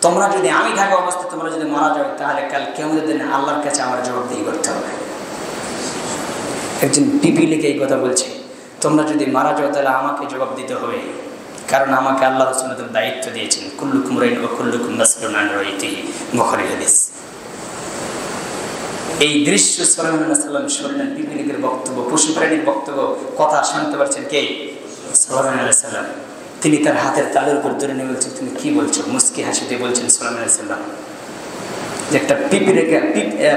তোমরা যদি আমি থাকা অবস্থায় তোমরা যদি মারা যাবে, তাহলে কাল কিয়ামতের দিনে আল্লাহর কাছে আমার জবাবদিহি করতে হবে। একজন পিপিলিকা এই কথা বলছে, তোমরা যদি মারা যাও তাহলে আমাকে জবাব দিতে হবে, কারণ আমাকে আল্লাহ রাসূলের দায়িত্ব দিয়েছেন, কুল্লুকুম রাইন ওয়া কুল্লুকুম মাসউলুন আন রাইয়্যিহি, বুখারী হাদিস। এই দৃশ্য সুলাইমান আলাইহিস সালাম শুনলেন, পিপিলিকার বক্তব্য, পশু প্রাণীর বক্তব্য, কথা শুনতে পারছেন কে? সুলাইমান আলাইহিস সালাম। তিনি তার হাতের তালুর উপর ধরে নিয়ে বলছেন, তুমি কি বলছো? মুস্কি হাসিতে বলছেন সুলাইমান আলাইহিস সালাম যে একটা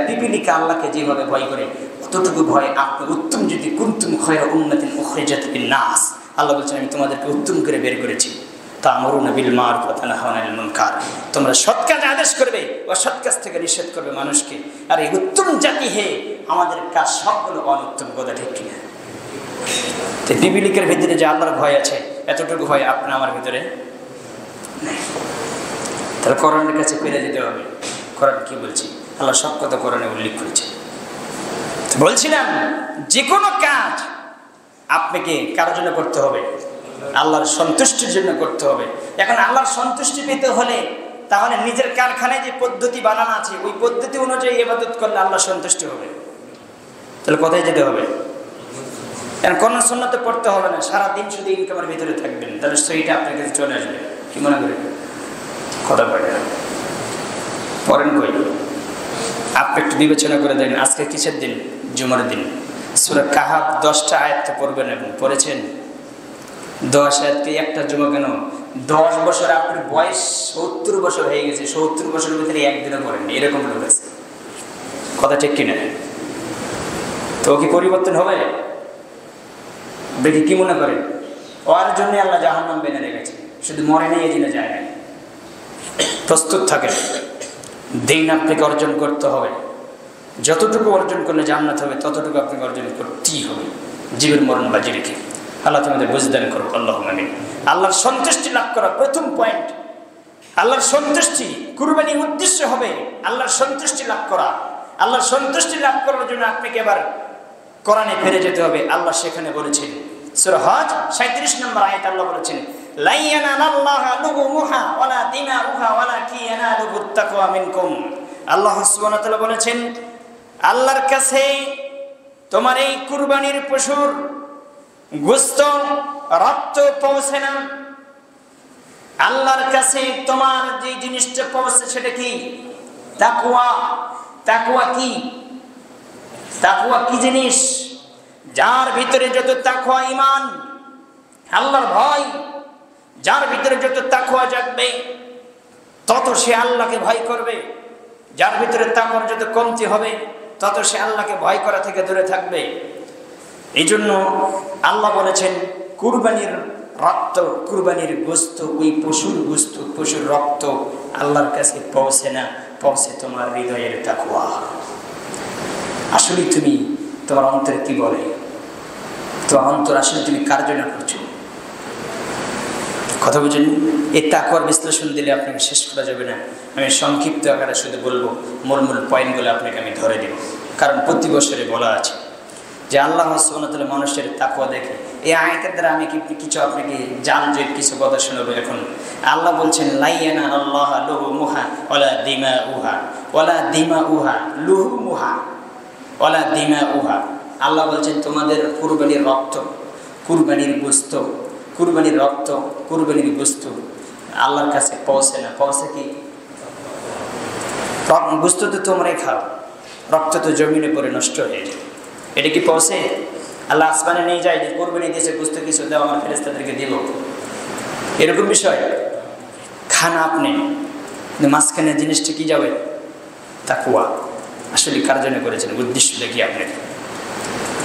পিপিলিকা আল্লাহকে যেভাবে ভয় করে, ততটুকু ভয় আপনি উত্তম যদি কুনতুম খায়রা উম্মাতিন উখরিজাত লিন-নাস, আল্লাহ বলছেন আমি তোমাদেরকে উত্তম করে বের করেছি। তা'মুরুনা বিল মা'রুফ ওয়া তানহাউনা আনিল মুনকার, তোমরা সৎ কাজ আদেশ করবে, অসৎ কাজ থেকে নিষেধ করবে মানুষকে। আর এই উত্তম জাতি হে, আমাদের কাজ সবগুলো অনুত্তম, কথা ঠিক কিনা? তো পিপিলিকার ভিতরে যে আল্লাহর ভয় আছে, এতটুকু ভয় আপনার আমার ভিতরে নেই। তাহলে কোরআনের কাছে ফিরে যেতে হবে। কোরআন কি বলছি? আল্লাহ সব কথা কোরআনে উল্লেখ করেছে। বলছিলাম যে কোনো কাজ আপনাকে কারোর জন্য করতে হবে, আল্লাহর সন্তুষ্টির জন্য করতে হবে। এখন আল্লাহর সন্তুষ্টি পেতে হলে তাহলে নিজের কারখানায় যে পদ্ধতি বানানো আছে, ওই পদ্ধতি অনুযায়ী ইবাদত করলে আল্লাহ সন্তুষ্ট হবে। তাহলে কোথায় যেতে হবে? এখন কোন সুন্নতে পড়তে হবে না, সারাদিন শুধু ইনকামের ভিতরে থাকবেন, তাহলে সেইটা আপনার কাছে চলে আসবে। কি মনে করেন? কথা বলে পড়েন কই? আপনি একটু বিবেচনা করে দেন, আজকে কিসের দিন? জুমার দিন। সূরা কাহাফ 10টা আয়াত পড়বেন এবং পড়েছেন 10 আয়াত কি একটা জুমা কেন? 10 বছর, আপনার বয়স 70 বছর হয়ে গেছে, 70 বছরের ভিতরে একদিনও করেন, এরকম লোক আছে। কথা ঠিক কিনা? তো কি পরিবর্তন হবে? দেখি কি মনে করেন? ওর জন্য আল্লাহ জাহান্নাম বেঁধে রেখেছে, শুধু মরে নেই এই জন্য যায় না। প্রস্তুত থাকেন, দিন আপনাকে অর্জন করতে হবে। যতটুকু অর্জন করলে জান্নাত হবে ততটুকু আপনাকে অর্জন করতেই হবে, জীবন মরণ বাজি রেখে। আল্লাহ তোমাদের বুঝদান করো, আল্লাহুম আমিন। আল্লাহর সন্তুষ্টি লাভ করা প্রথম পয়েন্ট, আল্লাহর সন্তুষ্টি। কুরবানির উদ্দেশ্য হবে আল্লাহর সন্তুষ্টি লাভ করা। আল্লাহর সন্তুষ্টি লাভ করার জন্য আপনাকে এবার কোরআনে ফিরে যেতে হবে। আল্লাহ সেখানে বলেছেন, সূরা হজ 37 নম্বর আয়াত আল্লাহ বলেছেন, লা ইয়ানালাল্লাহু লুহুমুহা ওয়ালা দিমাউহা ওয়ালাকিন ইয়ানালুহুত তাকওয়া মিনকুম। আল্লাহ সুবহানাহু ওয়া তাআলা বলেছেন, আল্লাহর কাছে তোমার এই কুরবানির পশুর গোশত, রক্ত পৌঁছে না। আল্লাহর কাছে তোমার যে জিনিসটা পৌঁছে সেটা কি? তাকওয়া। তাকওয়া কি? তাকওয়া কি জিনিস? যার ভিতরে যত তাকওয়া, ঈমান, আল্লাহর ভয়, যার ভিতরে যত তাকওয়া জাগবে তত সে আল্লাহকে ভয় করবে। যার ভিতরে তাকওয়ার যত কমতি হবে তত সে আল্লাহকে ভয় করা থেকে দূরে থাকবে। এই জন্য আল্লাহ বলেছেন, কুরবানির রক্ত, কুরবানির গোশত, ওই পশুর গোশত, পশুর রক্ত আল্লাহর কাছে পৌঁছে না, পৌঁছে তোমার হৃদয়ের তাকওয়া। আসলে তুমি তোমার অন্তরে কি বলে? তোমার অন্তর আসলে তুমি কার জন্য করছো? কথা বুঝেন? এই তাকওয়ার বিশ্লেষণ দিলে আপনাকে শেষ করা যাবে না। আমি সংক্ষিপ্ত আকারে শুধু বলবো, মূল মূল পয়েন্টগুলো আপনাকে আমি ধরে দেব। কারণ প্রতি বছরে বলা আছে যে আল্লাহ সুবহানাহু ওয়া তাআলা মানুষের তাকওয়া দেখে। এই আয়াতের দ্বারা আমি কিছু আপনাকে জাল-জয়ীব কিছু কথা শোনাবো। এখন আল্লাহ বলছেন, লা ইয়ানালাল্লাহু লুহুমুহা ওয়ালা দিমাউহা ওয়ালা দিমাউহা লুহুমুহা ওয়ালা দিমাউহা। আল্লাহ বলছেন তোমাদের কুরবানির রক্ত, কুরবানির গোশত, কুরবানির রক্ত, কুরবানির গোশত আল্লাহর কাছে পৌঁছে না। পৌঁছে কি? গোশত তো তোমরাই খাও, রক্ত তো জমিনে পড়ে নষ্ট হয়ে যায়। এটা কি পৌঁছে? আল্লাহ আসমানে নিয়ে যায় যে কুরবানি দিয়েছে, গোশত কিছু দাও, আমার ফেরেশতাদেরকে দিব, এরকম বিষয়? খান আপনি, মাঝখানে জিনিসটা কি যাবে? তাকওয়া। আসলে কার জন্য করেছেন? উদ্দেশ্য দেখি আপনাকে।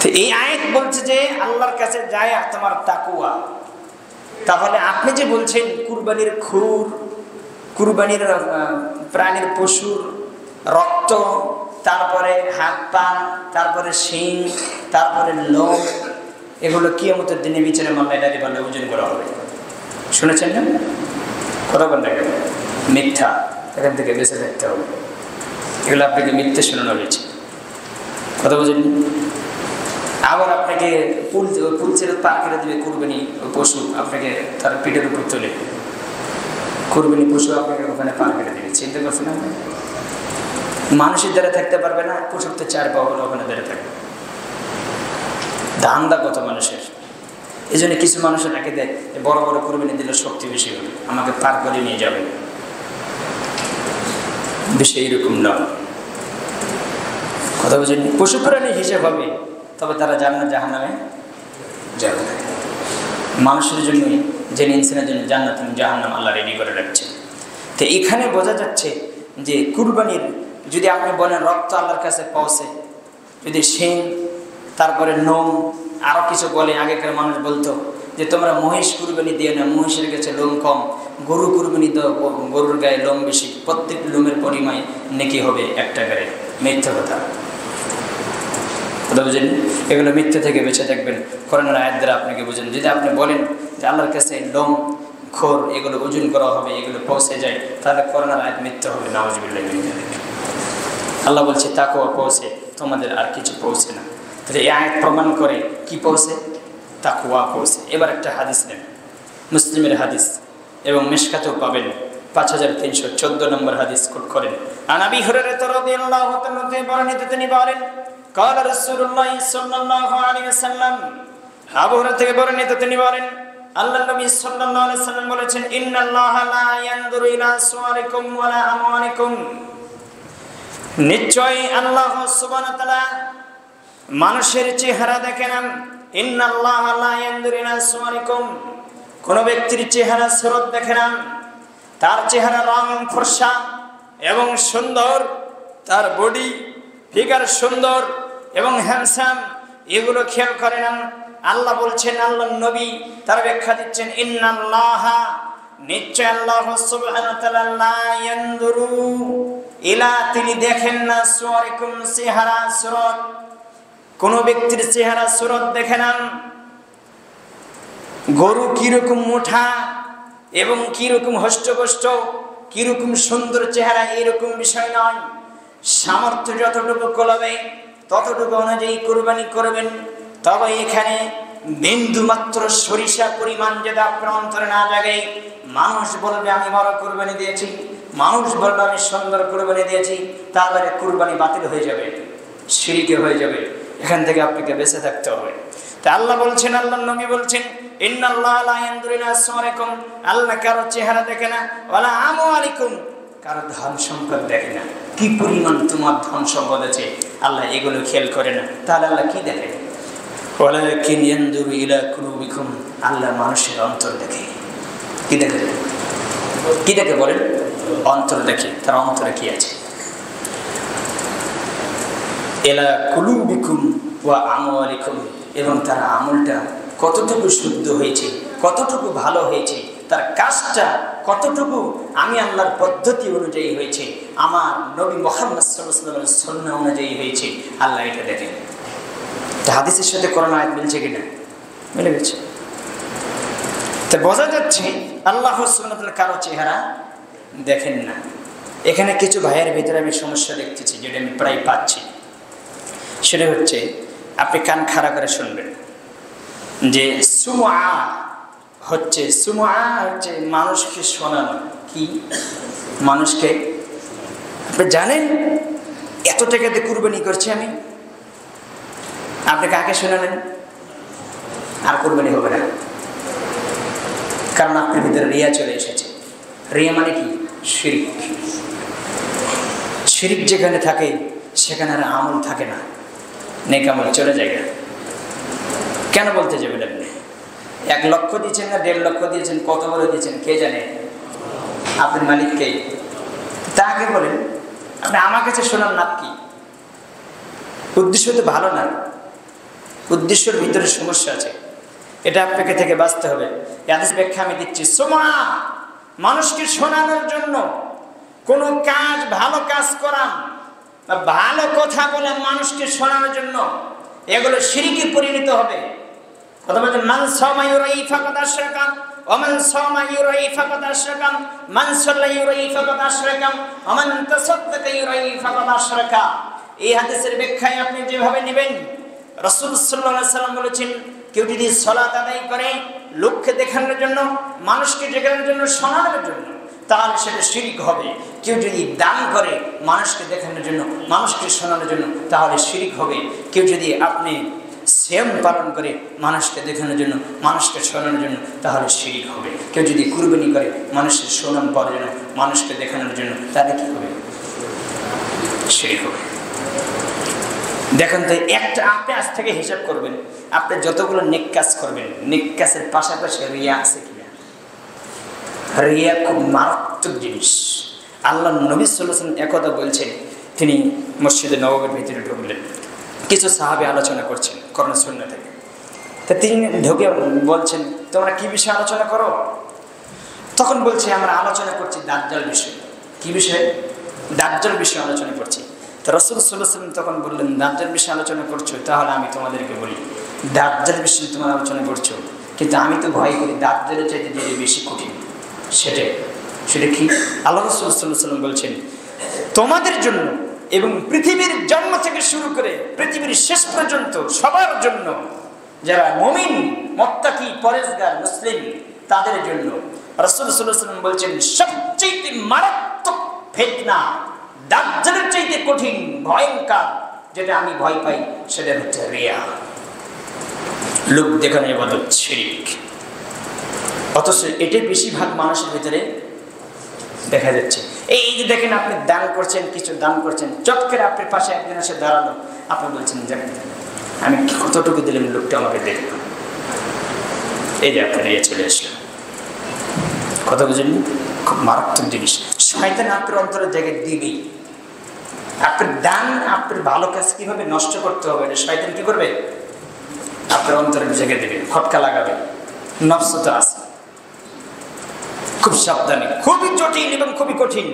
তো এই আয়াত বলছে যে আল্লাহর কাছে যায় তোমার তাকওয়া। তাহলে আপনি যে বলছেন কুরবানির খুর, কুরবানির প্রাণীর পশুর রক্ত, তারপরে হাত পা, তারপরে শিং, তারপরে লোম, এগুলো কিয়ামতের দিনে বিচারে মামলায় ডালি পাল্লে ওজন করা হবে, শুনেছেন না? কথা বল না কেন? মিথ্যা, এখান থেকে বেঁচে থাকতে হবে। এগুলো আপনাকে মিথ্যে শোনানো হয়েছে, কথা বুঝেন? আবার আপনাকে পুল ছেড়ে পার করে দেবে কুরবানি পশু, আপনাকে তার পিঠের উপর তুলে কুরবানি পশু আপনাকে ওখানে পার করে দেবে। চিন্তা করছেন আপনি? মানুষের দ্বারা থাকতে পারবে না, পশুর তো 4 পা হলে ওখানে দ্বারা থাকবে। ধান্দা কত মানুষের! এই জন্য কিছু মানুষের নাকি দেয় বড় বড় কুরবানি দিলে শক্তি বেশি হবে, আমাকে পার করে নিয়ে যাবে। বিষয় এরকম নয়, কথা বুঝেন? পশু প্রাণী হিসেব হবে, তবে তারা জান্নাত জাহান্নামে যাবে না। মানুষের জন্য, যে ইনসানের জন্য জান্নাত জাহান্নাম আল্লাহ রেডি করে রাখছে। তো এখানে বোঝা যাচ্ছে যে কুরবানির যদি আপনি বলেন রক্ত আল্লাহর কাছে পৌঁছে, যদি শিং, তারপরে নোম, আরও কিছু বলে। আগেকার মানুষ বলতো যে তোমরা মহিষ কুরবানি দিও না, মহিষের কাছে লোম কম, গরু কুরবানি দাও, গরুর গায়ে লোম বেশি, প্রত্যেক লোমের পরিমাণ নেকি হবে 1 টাকারে। মিথ্যা কথা, কথা বুঝেন? এগুলো মিথ্যা থেকে বেঁচে থাকবেন। কোরআনের আয়াত দ্বারা আপনাকে বুঝেন। যদি আপনি বলেন যে আল্লাহর কাছে লোম, খোর এগুলো ওজন করা হবে, এগুলো পৌঁছে যায়, তাহলে কোরআনের আয়াত মিথ্যা হবে। নাউজুবিল্লাহ। আল্লাহ বলছে তাকওয়া পৌঁছে, তোমাদের আর কিছু পৌঁছে না। তাহলে এই আয়াত প্রমাণ করে কি পৌঁছে? তাকওয়া পৌঁছে। এবার একটা হাদিস নেন, মুসলিমের হাদিস এবং মিশকাতেও পাবেন, 5314 নম্বর হাদিস কোট করেন। আনাবি হুরায়রা রাদিয়াল্লাহু তাআলা বর্ণিত, তিনি বলেন, قال رسول الله صلى الله عليه وسلم, আবু হুরায়রা থেকে বর্ণিত, তিনি বলেন আল্লাহর নবী সাল্লাল্লাহু আলাইহি ওয়াসাল্লাম বলেছেন, ইন্নাল্লাহা লা ইয়ানজুরু ইলা সুওয়ারিকুম ওয়ালা আমওয়ালিকুম, নিশ্চয় আল্লাহ সুবহানাহু ওয়া তাআলা মানুষের চেহারা দেখে না। ইন্নাল্লাহা লা ইয়ানজুরু ইলা সুওয়ারিকুম, কোন ব্যক্তির চেহারা সুরত দেখে না, তার চেহারা রং ফর্সা এবং সুন্দর, তার বডি ফিগার সুন্দর এবং হ্যান্ডসাম, এগুলো খেয়াল করে না। আল্লাহ বলছেন, আল্লাহর নবী তার ব্যাখ্যা দিচ্ছেন, ইন্নাল্লাহা, নিশ্চয় আল্লাহ সুবহানাহু ওয়া তাআলা লা ইয়ানজুরু ইলা, তিনি দেখেন না, সুওয়ারিকুম, চেহারা সুরত, কোন ব্যক্তির চেহারা সুরত দেখে না। গরু কিরকম মোটা এবং কিরকম হষ্টপুষ্ট, কিরকম সুন্দর চেহারা, এরকম বিষয় নয়। সামর্থ্য যতটুকু কলবে ততটুকু অনুযায়ী কুরবানি করবেন। তবে এখানে বিন্দু মাত্র সরিষা পরিমাণ যদি আপনার অন্তরে না জাগে, মানুষ বলবে আমি বড় কুরবানি দিয়েছি, মানুষ বলবে আমি সুন্দর কুরবানি দিয়েছি, তাহলে কুরবানি বাতিল হয়ে যাবে, শিরকে হয়ে যাবে। এখান থেকে আপনাকে বেঁচে থাকতে হবে। তা আল্লাহ বলছেন, আল্লাহর নবী বলছেন, ইন্নাল্লাহা লা ইয়ানজুরু ইলা সুওয়ারিকুম, আল্লাহ কারো চেহারা দেখে না, ওয়ালা আমওয়ালিকুম, কারো ধন সম্পদ দেখে না, কি পরিমাণ তোমার ধন সম্পদ আছে আল্লাহ এগুলো খেয়াল করে না। তাহলে আল্লাহ কি দেখে? ওয়ালাকিন ইয়ানজুরু ইলা কুলুবিকুম, আল্লাহ মানুষের অন্তর দেখে। কি দেখে? কি দেখে বলেন? অন্তর দেখে, তার অন্তরে কি আছে। ইলা কুলুবিকুম ওয়া আমওয়ালিকুম, এবং তার আমলটা কতটুকু শুদ্ধ হয়েছে, কতটুকু ভালো হয়েছে, তার কাজটা কতটুকু আমি আল্লাহর পদ্ধতি অনুযায়ী হয়েছে, আমার নবী মুহাম্মদ সাল্লাল্লাহু আলাইহি ওয়াসাল্লামের সুন্নাহ অনুযায়ী হয়েছে, আল্লাহ এটা দেখেন। হাদিসের সাথে কোরআন আয়াত মিলছে কিনা? মিলে গেছে। তো বোঝা যাচ্ছে আল্লাহ সুবহানাহু ওয়া তাআলা কারো চেহারা দেখেন না। এখানে কিছু ভাইয়ের ভিতরে আমি সমস্যা দেখতেছি, যেটা আমি প্রায় পাচ্ছি। সেটা হচ্ছে, আপনি কান খাড়া করে শুনবেন যে সুমআ হচ্ছে মানুষকে শোনানো। কি? মানুষকে, আপনি জানেন এত টাকাতে কুরবানি করছি আমি, আপনি কাকে শোনালেন? আর কুরবানি হবে না, কারণ আপনার ভিতরে রিয়া চলে এসেছে। রিয়া মানে কি? শিরক। শিরক যেখানে থাকে সেখানে আর আমল থাকে না, নেক আমল চলে যায়। কেন বলতে যাবেন আপনি? 1 লক্ষ দিয়েছেন না 1.5 লক্ষ দিয়েছেন, কত বড় দিয়েছেন কে জানে? আপনার মালিককে। তাকে বলেন, আপনি আমার কাছে শোনার লাভ কি? উদ্দেশ্য তো ভালো না, উদ্দেশ্যের ভিতরে সমস্যা আছে, এটা আপনাকে থেকে বাঁচতে হবে। হাদিস ব্যাখ্যা আমি দিচ্ছি। সুমআ, মানুষকে শোনানোর জন্য কোনো কাজ, ভালো কাজ করা, ভালো কথা বলে মানুষকে শোনানোর জন্য, এগুলো শিরকে পরিণত হবে। কথা বলছেন, মান সামা ইউরাই ফাকাদ আশরাকা ওয়া মান সামা ইউরাই ফাকাদ আশরাকা, মান সাল্লা ইউরাই ফাকাদ আশরাকা ওয়া মান তাসাদ্দাকা ইউরাই ফাকাদ আশরাকা। এই হাদিসের ব্যাখ্যায় আপনি যেভাবে নেবেন, রাসূল সাল্লাল্লাহু আলাইহি সাল্লাম বলেছেন, কেউ যদি সালাত আদায় করে লোককে দেখানোর জন্য, মানুষকে দেখানোর জন্য, শোনানোর জন্য, তাহলে সেটা শিরক হবে। কেউ যদি দান করে মানুষকে দেখানোর জন্য, মানুষকে শোনানোর জন্য, তাহলে শিরক হবে। কেউ যদি আপনি সিয়াম পালন করে মানুষকে দেখানোর জন্য, মানুষকে শোনানোর জন্য, তাহলে শিরক হবে। কেউ যদি কুরবানি করে মানুষের সুনাম পাওয়ার জন্য, মানুষকে দেখানোর জন্য, তাহলে কি হবে? শিরক হবে। দেখেন তো, একটা আপনি আজ থেকে হিসাব করবেন, আপনি যতগুলো নেক কাজ করবেন, নেক কাজের পাশাপাশি রিয়া আছে কিনা। রিয়া খুব মারাত্মক জিনিস। আল্লাহ নবী সাল্লাল্লাহু আলাইহি ওয়াসাল্লাম একথা বলছেন। তিনি মসজিদে নববীর ভিতরে ঢুকলেন, কিছু সাহাবী আলোচনা করছেন কোরআন সুন্নাহ থেকে। তা তিনি ঢুকে বলছেন, তোমরা কি বিষয়ে আলোচনা করো? তখন বলছে, আমরা আলোচনা করছি দাজ্জাল বিষয়ে। কি বিষয়ে? দাজ্জাল বিষয়ে আলোচনা করছি। তো রাসূল সাল্লাল্লাহু আলাইহি ওয়াসাল্লাম তখন বললেন, দাজ্জাল বিষয়ে আলোচনা করছো, তাহলে আমি তোমাদেরকে বলি, দাজ্জাল বিষয়ে তোমরা আলোচনা করছো, কিন্তু আমি তো ভয় করি দাজ্জালের চাইতে যেটা বেশি কঠিন। সেটা কি? আল্লাহ রাসূল সাল্লাল্লাহু আলাইহি ওয়াসাল্লাম বলছেন, তোমাদের জন্য এবং পৃথিবীর জন্ম থেকে শুরু করে পৃথিবীর শেষ পর্যন্ত সবার জন্য, যারা মুমিন, মুত্তাকি, পরেজগার, মুসলিম, তাদের জন্য রাসূল সাল্লাল্লাহু আলাইহি ওয়াসাল্লাম বলছেন, সবচেয়ে মারাত্মক ফিতনা, দাজ্জালের চাইতে কঠিন, ভয়ঙ্কর, যেটা আমি ভয় পাই, সেটা হচ্ছে রিয়া, লোক দেখানো ইবাদত, শিরক। অথচ এটাই বেশিরভাগ মানুষের ভিতরে দেখা যাচ্ছে। এই যে দেখেন আপনি দান করছেন, কিছু দান করছেন, চট করে আপনার পাশে একজন এসে দাঁড়ালো, আপনি বলছেন যে আমি কতটুকু দিলাম, লোকটা আমাকে দেখল, এই যে আপনার ইয়ে চলে আসলো। কথা বুঝেন? খুব মারাত্মক জিনিস। শয়তান আপনার অন্তরে জায়গায় দিবেই। আপনার দান, আপনার ভালো কাজ কিভাবে নষ্ট করতে হবে এটা শয়তান কি করবে? আপনার অন্তরে জায়গায় দেবে, খটকা লাগাবে। নফস তো আছে, খুব সাবধানে, খুবই জটিল এবং খুবই কঠিন।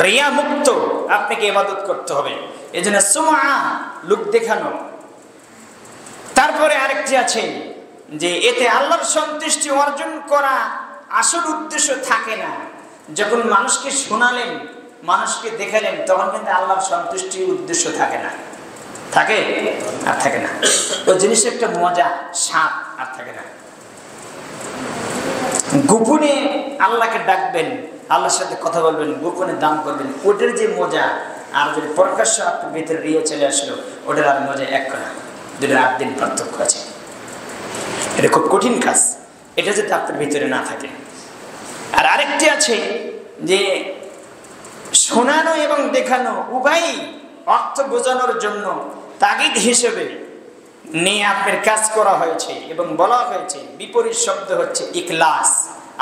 রিয়া মুক্ত আপনাকে ইবাদত করতে হবে। এই জন্য সুমআ, লোক দেখানো। তারপরে আরেকটি আছে যে এতে আল্লাহর সন্তুষ্টি অর্জন করা আসল উদ্দেশ্য থাকে না। যখন মানুষকে শোনালেন, মানুষকে দেখালেন, তখন কিন্তু আল্লাহর সন্তুষ্টির উদ্দেশ্য থাকে না। থাকে? আর থাকে না। ওই জিনিসের একটা মজা, স্বাদ আর থাকে না। গোপনে আল্লাহকে ডাকবেন, আল্লাহর সাথে কথা বলবেন, গোপনে দান করবেন, ওটার যে মজা, আর যদি প্রকাশ্য আপনার ভিতরে রিয়া চলে আসলো, ওটার আর মজা এক না। দুটোর 8 দিন পার্থক্য আছে। এটা খুব কঠিন কাজ, এটা যদি আপনার ভিতরে না থাকে। আর আরেকটি আছে যে শোনানো এবং দেখানো উভয়ই অর্থ বোঝানোর জন্য তাগিদ হিসেবে নিয়ে আপনার কাজ করা হয়েছে এবং বলা হয়েছে। বিপরীত শব্দ হচ্ছে ইখলাস,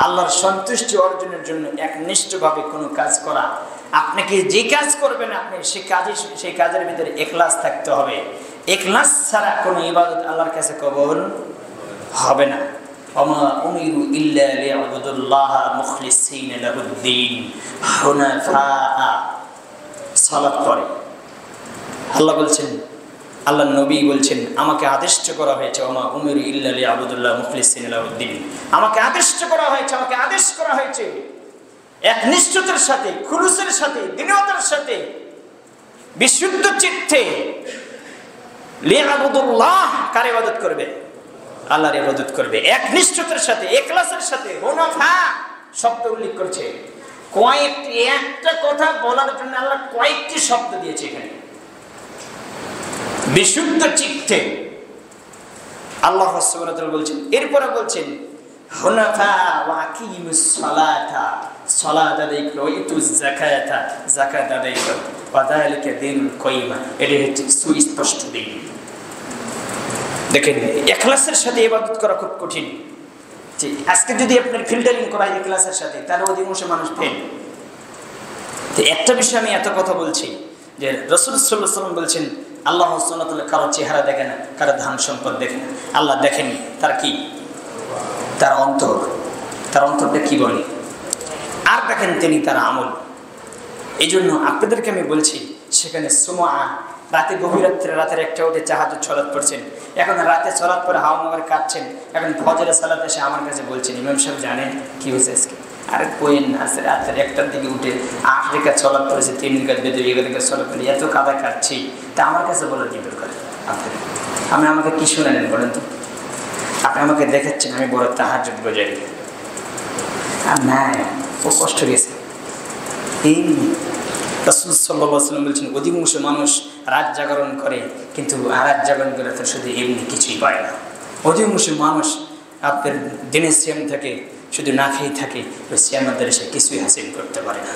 আল্লাহর সন্তুষ্টি অর্জনের জন্য একনিষ্ঠভাবে কোনো কাজ করা। আপনাকে যে কাজ করবেন, আপনি সেই কাজের ভিতরে ইখলাস থাকতে হবে। ইখলাস ছাড়া কোনো ইবাদত আল্লাহর কাছে কবুল হবে না। ওমা উমিরু ইল্লা লিয়াবুদুল্লাহা মুখলিসিনা লাহুদ্দিন হুনাফা। সালাত পড়ে আল্লাহ বলছেন, আল্লাহ নবী বলছেন, আমাকে আদেশ করা হয়েছে, ওমা উমিরু ইল্লা লিয়াবুদুল্লাহ মুখলিসিনা লাহুদ্দিন, আমাকে আদেশ করা হয়েছে, আমাকে আদেশ করা হয়েছে একনিষ্ঠতার সাথে, খুলুসের সাথে, দীনতার সাথে, বিশুদ্ধ চিত্তে লিয়াবুদুল্লাহ, কার ইবাদত করবে? আল্লাহর ইবাদত করবে একনিষ্ঠতার সাথে, ইখলাসের সাথে। হুনাফা শব্দ উল্লেখ করছে। কয়েকটি, একটা কথা বলার জন্য আল্লাহ কয়েকটি শব্দ দিয়েছে এখানে। বিশুদ্ধ চিত্তে আল্লাহ সুবহানাহু ওয়া তাআলা বলছেন, এরপরে বলছেন হুনাফা ওয়া আকিমুস সালাতা, সালাত আদায় করো, ইতুজ যাকাতা, যাকাত আদায় করো, ওয়া যালিকা দীনুল কাইয়্যিমা, এটা হচ্ছে সুস্পষ্ট দিন। দেখেন, ইখলাসের সাথে ইবাদত করা খুব কঠিন। আজকে যদি আপনার ফিল্টারিং করা হয় ইখলাসের সাথে, তাহলে অধিকাংশ মানুষ ফেল। তো একটা বিষয় আমি এত কথা বলছি যে রাসূল সাল্লাল্লাহু আলাইহি ওয়াসাল্লাম বলছেন, আল্লাহ সুবহানাহু ওয়া তাআলা কারো চেহারা দেখে না, কারো ধন সম্পদ দেখে না। আল্লাহ দেখেন তার কি? তার অন্তর। তার অন্তরটা কি বলে, আর দেখেন তিনি তার আমল। এই জন্য আপনাদেরকে আমি বলছি, সেখানে সুমআ, রাতে গভীর রাত্রে, রাতের একটা উঠে তাহাজ্জুদ সালাত পড়ছেন, এখন রাতে সালাত পরে হাওয়া মগর কাটছেন, এখন ফজরের সালাত এসে আমার কাছে বলছেন, ইমাম সাহেব জানেন কি হয়েছে আজকে? আরে কোয়েন আছে, রাতের 1টার দিকে উঠে 8 রেখাত সালাত পড়েছে, 3 রেখাত বেদে 1 রেখাত সালাত পড়ে এত কাদা কাটছি, তা আমার কাছে বলার কি দরকার? আপনি আমাকে কি শুনালেন বলেন তো? আপনি আমাকে দেখাচ্ছেন আমি বড় তাহাজ্জুদ গোজারি, আর না, ও কষ্ট গেছে। এই রাসূল সাল্লাল্লাহু আলাইহি ওয়াসাল্লাম বলছেন, অধিকাংশ মানুষ রাত জাগরণ করে, কিন্তু রাত জাগরণ করে তো শুধু এমনি কিছুই পায় না। অধিকাংশ মানুষ আপনার দিনের সিয়াম থাকে, শুধু না খেয়ে থাকে, ওই সিয়ামের দ্বারা সে কিছুই হাসিল করতে পারে না।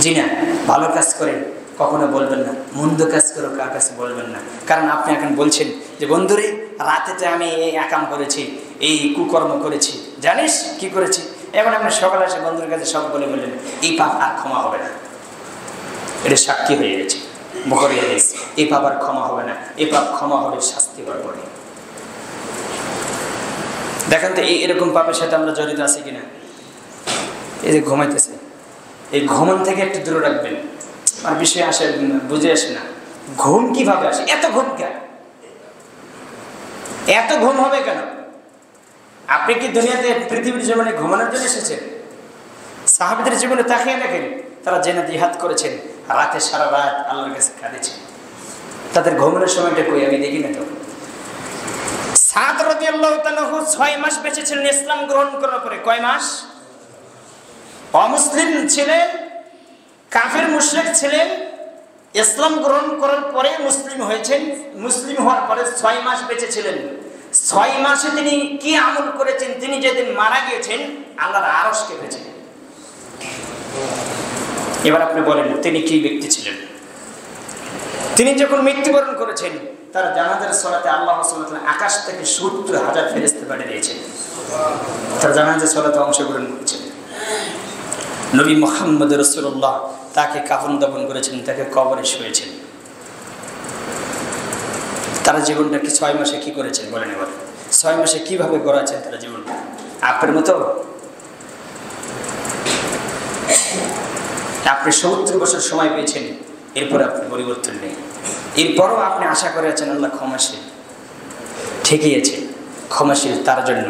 জি না, ভালো কাজ করেন কখনো বলবেন না, মন্দ কাজ করে কার কাছে বলবেন না। কারণ আপনি এখন বলছেন যে বন্ধুরে, রাতেতে আমি এই আকাম করেছি, এই কুকর্ম করেছি, জানিস কি করেছি? এখন আপনি সকালে এসে বন্ধুর কাছে সব বলে বললেন, এই পাপ আর ক্ষমা হবে না। এটা সাক্ষী হয়ে গেছে, বুখারী হাদিস। এই পাপ আর ক্ষমা হবে না, এই পাপ ক্ষমা হবে শাস্তি হওয়ার পরে। দেখেন তো এরকম পাপের সাথে আমরা জড়িত আছি কিনা। এই যে ঘুমাইতেছে, এই ঘুমন থেকে একটু দূরে রাখবেন। আর বিষয় আসে, বুঝে আসে না ঘুম কিভাবে আসে। এত ঘুম কেন? এত ঘুম হবে কেন? আপনি কি দুনিয়াতে পৃথিবীর জীবনে ঘুমানোর জন্য এসেছেন? সাহাবীদের জীবনে তাকিয়ে দেখেন, তারা জেনে জিহাদ করেছেন, রাতে সারা রাত আল্লাহর কাছে কাঁদেছেন। তাদের ঘুমানোর সময়টা কই আমি দেখি না তো। সাদ রাদিয়াল্লাহু তাআলা 6 মাস বেঁচে ছিলেন ইসলাম গ্রহণ করার পরে। কয় মাস? অমুসলিম ছিলেন, কাফের মুশরিক ছিলেন, ইসলাম গ্রহণ করার পরে মুসলিম হয়েছেন। মুসলিম হওয়ার পরে 6 মাস বেঁচে ছিলেন। 6 মাসে তিনি কি আমল করেছেন? তিনি যেদিন মারা গিয়েছেন, আল্লাহর আরশ কেঁপেছে। এবার আপনি বলেন তিনি কি ব্যক্তি ছিলেন? তিনি যখন মৃত্যুবরণ করেছেন তার জানাজার সালাতে আল্লাহ সুবহানাহু ওয়া তাআলা আকাশ থেকে ৭০,০০০ ফেরেশতা পাঠিয়ে দিয়েছেন, তার জানাজার সালাতে অংশগ্রহণ করেছেন। নবী মুহাম্মদ রাসূলুল্লাহ তাকে কাফন দাফন করেছেন, তাকে কবরে শুয়েছেন। তারা জীবনটা কি ৬ মাসে কি করেছেন বলেন? এবার ৬ মাসে কিভাবে গড়াচ্ছেন তারা জীবনটা? আপনার মতো আপনি ৭০ বছর সময় পেয়েছেন, এরপর আপনি পরিবর্তন নেই, এরপরও আপনি আশা করে আছেন আল্লাহ ক্ষমাশীল। ঠিকই আছে, ক্ষমাশীল তার জন্য